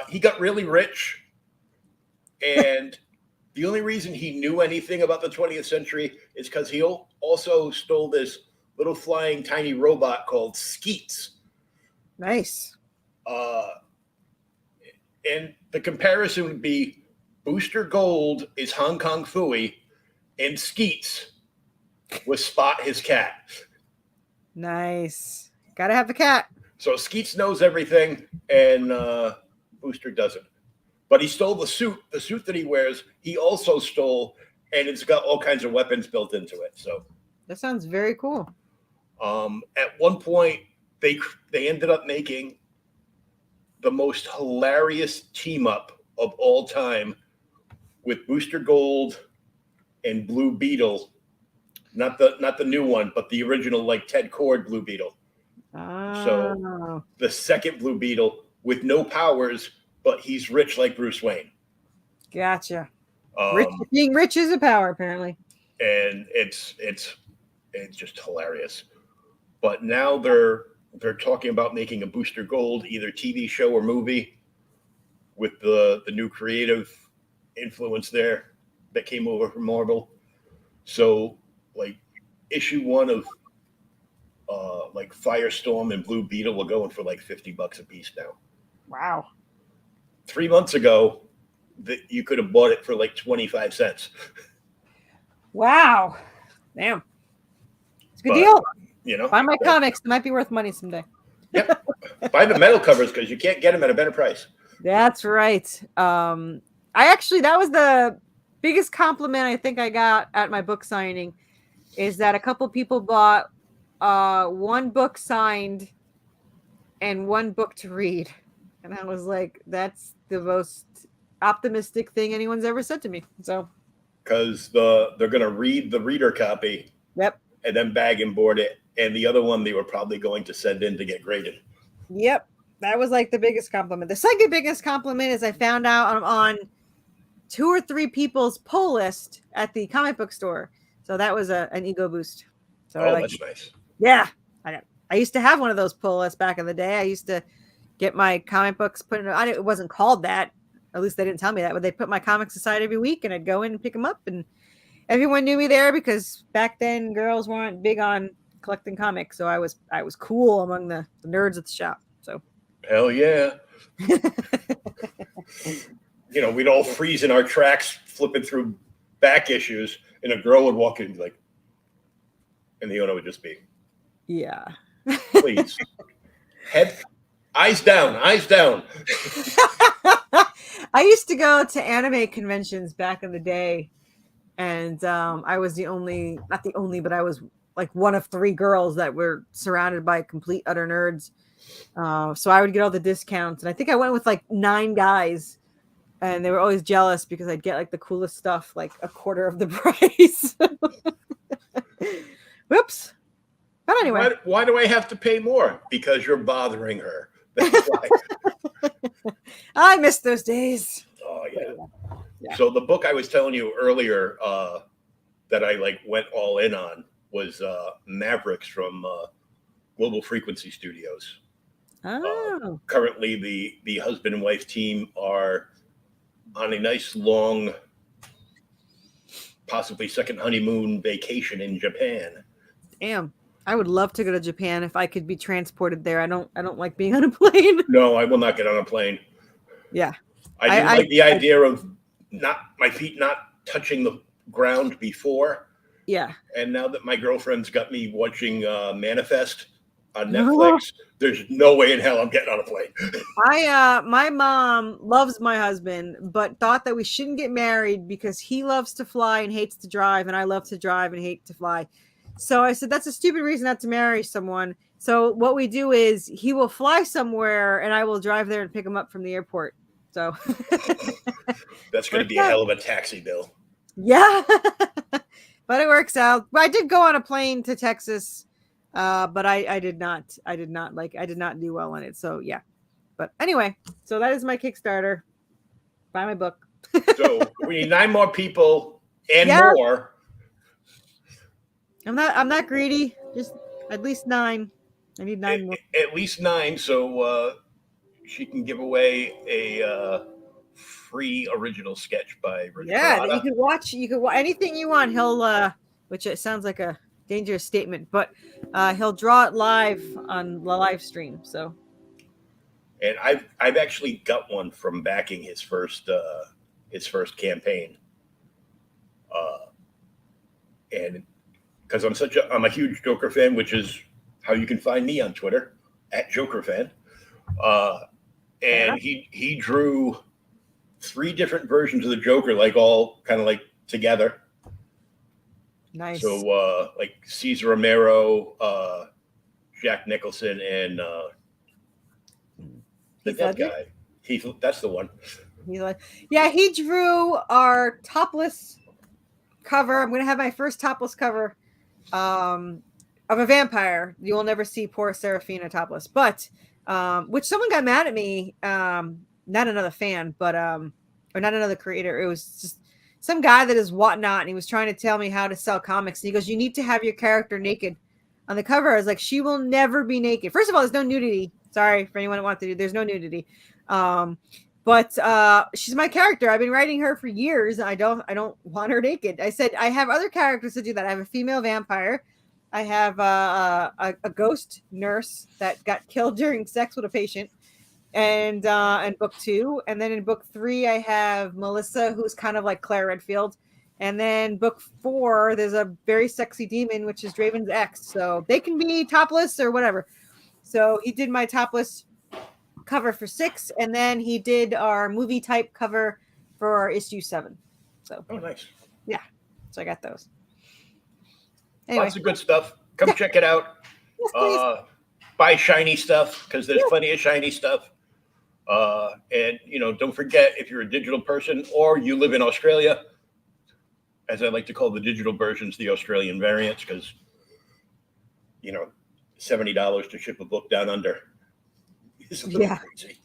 Speaker 1: He got really rich, and the only reason he knew anything about the 20th century is because he also stole this little flying tiny robot called Skeets.
Speaker 2: Nice.
Speaker 1: And the comparison would be Booster Gold is Hong Kong Phooey, and Skeets was Spot, his cat.
Speaker 2: Nice. Gotta have the cat.
Speaker 1: So Skeets knows everything, and Booster doesn't. But he stole the suit that he wears. He also stole, and it's got all kinds of weapons built into it. So
Speaker 2: that sounds very cool.
Speaker 1: At one point, they ended up making the most hilarious team up of all time with Booster Gold and Blue Beetle. Not the new one, but the original, like Ted Kord Blue Beetle. So the second Blue Beetle with no powers, but he's rich like Bruce Wayne.
Speaker 2: Gotcha. Being rich is a power, apparently.
Speaker 1: And it's just hilarious. But now they're talking about making a Booster Gold either TV show or movie with the new creative influence there that came over from Marvel. So like issue 1 of like Firestorm and Blue Beetle will go in for like $50 a piece now.
Speaker 2: Wow.
Speaker 1: 3 months ago, that you could have bought it for like 25 cents.
Speaker 2: Wow. Damn. It's a good deal.
Speaker 1: You know,
Speaker 2: buy my comics. It might be worth money someday.
Speaker 1: Yep. Buy the metal covers because you can't get them at a better price.
Speaker 2: That's right. That was the biggest compliment I think I got at my book signing, is that a couple people bought 1 book signed and 1 book to read. And I was like, that's the most optimistic thing anyone's ever said to me. So,
Speaker 1: because they're going to read the reader copy.
Speaker 2: Yep.
Speaker 1: And then bag and board it. And the other one they were probably going to send in to get graded.
Speaker 2: Yep. That was like the biggest compliment. The second biggest compliment is I found out I'm on 2 or 3 people's pull list at the comic book store. So that was an ego boost. So
Speaker 1: that's nice.
Speaker 2: Yeah. I used to have one of those pull lists back in the day. I used to get my comic books put in. It wasn't called that. At least they didn't tell me that. But they put my comics aside every week, and I'd go in and pick them up. And everyone knew me there because back then girls weren't big on collecting comics, so I was cool among the nerds at the shop. So
Speaker 1: hell yeah. You know, we'd all freeze in our tracks flipping through back issues, and a girl would walk in and be like, and the owner would just be,
Speaker 2: yeah.
Speaker 1: please, eyes down.
Speaker 2: I used to go to anime conventions back in the day, and I was not the only, but I was like one of 3 girls that were surrounded by complete utter nerds. So I would get all the discounts, and I think I went with like 9 guys, and they were always jealous because I'd get like the coolest stuff, like a quarter of the price. Whoops. But anyway,
Speaker 1: why do I have to pay more? Because you're bothering her. That's why.
Speaker 2: I miss those days.
Speaker 1: Oh yeah. So the book I was telling you earlier that I like went all in on was Mavericks from Global Frequency Studios.
Speaker 2: Oh.
Speaker 1: Currently, the husband and wife team are on a nice long, possibly second honeymoon vacation in Japan.
Speaker 2: Damn. I would love to go to Japan if I could be transported there. I don't like being on a plane.
Speaker 1: No, I will not get on a plane.
Speaker 2: Yeah.
Speaker 1: I didn't like the idea of my feet not touching the ground before.
Speaker 2: Yeah.
Speaker 1: And now that my girlfriend's got me watching Manifest on Netflix, there's no way in hell I'm getting on a plane.
Speaker 2: My mom loves my husband, but thought that we shouldn't get married because he loves to fly and hates to drive, and I love to drive and hate to fly. So I said, that's a stupid reason not to marry someone. So what we do is he will fly somewhere and I will drive there and pick him up from the airport. So
Speaker 1: that's going to be a hell of a taxi bill.
Speaker 2: Yeah. But it works out. I did go on a plane to Texas, but I did not do well on it. So yeah. But anyway, so that is my Kickstarter. Buy my book.
Speaker 1: So we need 9 more people and more.
Speaker 2: I'm not greedy. Just at least 9. I need 9 more.
Speaker 1: At least 9, so she can give away a free original sketch by Rich Parada.
Speaker 2: You could watch anything you want. He'll which it sounds like a dangerous statement, but he'll draw it live on the live stream. So,
Speaker 1: and I've actually got one from backing his first campaign, and because I'm a huge Joker fan, which is how you can find me on Twitter @JokerFan. And he drew 3 different versions of the Joker, like all kind of like together.
Speaker 2: Nice.
Speaker 1: So like Cesar Romero, Jack Nicholson, and the dead guy. That's the one.
Speaker 2: He drew our topless cover. I'm gonna have my first topless cover of a vampire. You will never see poor Serafina topless, but which someone got mad at me, not another fan, but or not another creator. It was just some guy that is whatnot, and he was trying to tell me how to sell comics, and he goes, you need to have your character naked on the cover. I was like, she will never be naked. First of all, there's no nudity. Sorry for anyone who wants to do, there's no nudity. But she's my character. I've been writing her for years. I don't want her naked. I said I have other characters to do that. I have a female vampire. I have a ghost nurse that got killed during sex with a patient, and in book 2, and then in book 3 I have Melissa, who's kind of like Claire Redfield, and then book 4 there's a very sexy demon, which is Draven's ex. So they can be topless or whatever. So he did my topless cover for 6, and then he did our movie type cover for issue 7. So
Speaker 1: nice.
Speaker 2: Yeah, so I got those. Anyway.
Speaker 1: Lots of good stuff. Come check it out.
Speaker 2: Yes,
Speaker 1: buy shiny stuff, because there's plenty of shiny stuff. And don't forget, if you're a digital person or you live in Australia, as I like to call the digital versions, the Australian variants, because $70 to ship a book down under. It's a little crazy.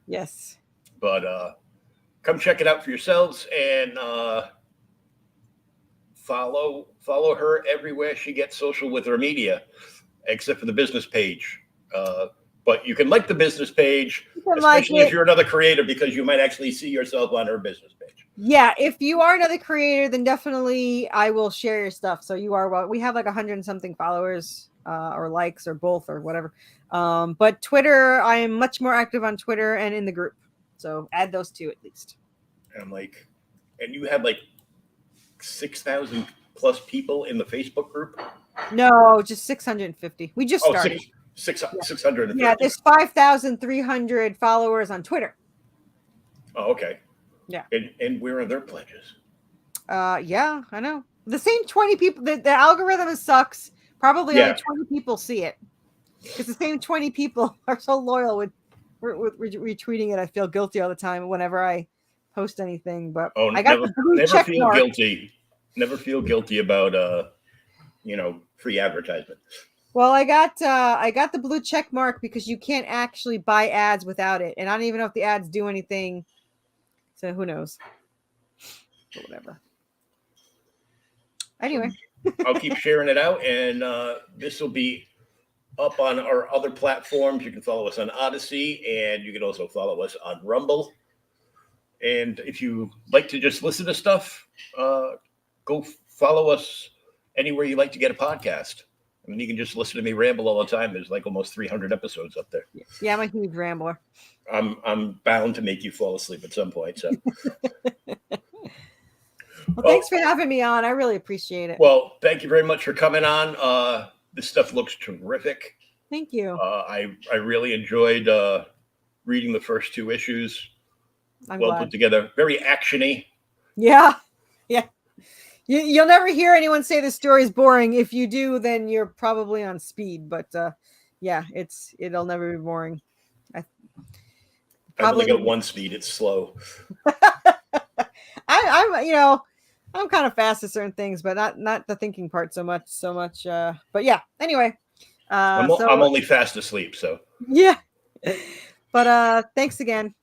Speaker 2: Yes.
Speaker 1: But come check it out for yourselves, and follow her everywhere she gets social with her media, except for the business page. But you can like the business page, especially if you're another creator, because you might actually see yourself on her business page.
Speaker 2: Yeah, if you are another creator, then definitely I will share your stuff. So you are well. We have like 100 and something followers, or likes, or both, or whatever. But Twitter, I am much more active on Twitter and in the group. So add those two at least.
Speaker 1: And I'm like, and you have like 6,000 plus people in the Facebook group.
Speaker 2: No, just 650. We just started.
Speaker 1: 650.
Speaker 2: Yeah, there's 5,300 followers on Twitter.
Speaker 1: Oh, okay.
Speaker 2: Yeah.
Speaker 1: And where are their pledges?
Speaker 2: Yeah, I know. The same 20 people. The algorithm sucks. Probably only 20 people see it. Because the same 20 people are so loyal with retweeting it. I feel guilty all the time whenever I post anything. But I got the blue
Speaker 1: never
Speaker 2: check
Speaker 1: feel
Speaker 2: mark.
Speaker 1: guilty. Never feel guilty about free advertisement.
Speaker 2: Well, I got the blue check mark because you can't actually buy ads without it, and I don't even know if the ads do anything. So who knows? But whatever. Anyway,
Speaker 1: I'll keep sharing it out, and this will be up on our other platforms. You can follow us on Odyssey, and you can also follow us on Rumble. And if you like to just listen to stuff, go follow us anywhere you like to get a podcast. I mean, you can just listen to me ramble all the time. There's like almost 300 episodes up there.
Speaker 2: Yeah, I'm a huge rambler.
Speaker 1: I'm bound to make you fall asleep at some point. So,
Speaker 2: well, thanks for having me on. I really appreciate it.
Speaker 1: Well, thank you very much for coming on. This stuff looks terrific.
Speaker 2: Thank you.
Speaker 1: I really enjoyed reading the first 2 issues.
Speaker 2: I'm
Speaker 1: well
Speaker 2: glad.
Speaker 1: Put together, very actiony.
Speaker 2: Yeah. You'll never hear anyone say the story is boring. If you do, then you're probably on speed. But yeah, it'll never be boring.
Speaker 1: I've only got one speed. It's slow.
Speaker 2: I'm kind of fast at certain things, but not the thinking part so much. But yeah. Anyway,
Speaker 1: I'm only fast asleep. So
Speaker 2: yeah. But thanks again.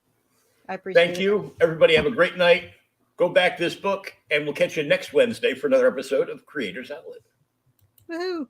Speaker 2: I appreciate it.
Speaker 1: Thank you, everybody. Have a great night. Go back this book, and we'll catch you next Wednesday for another episode of Creators Outlet.
Speaker 2: Woohoo!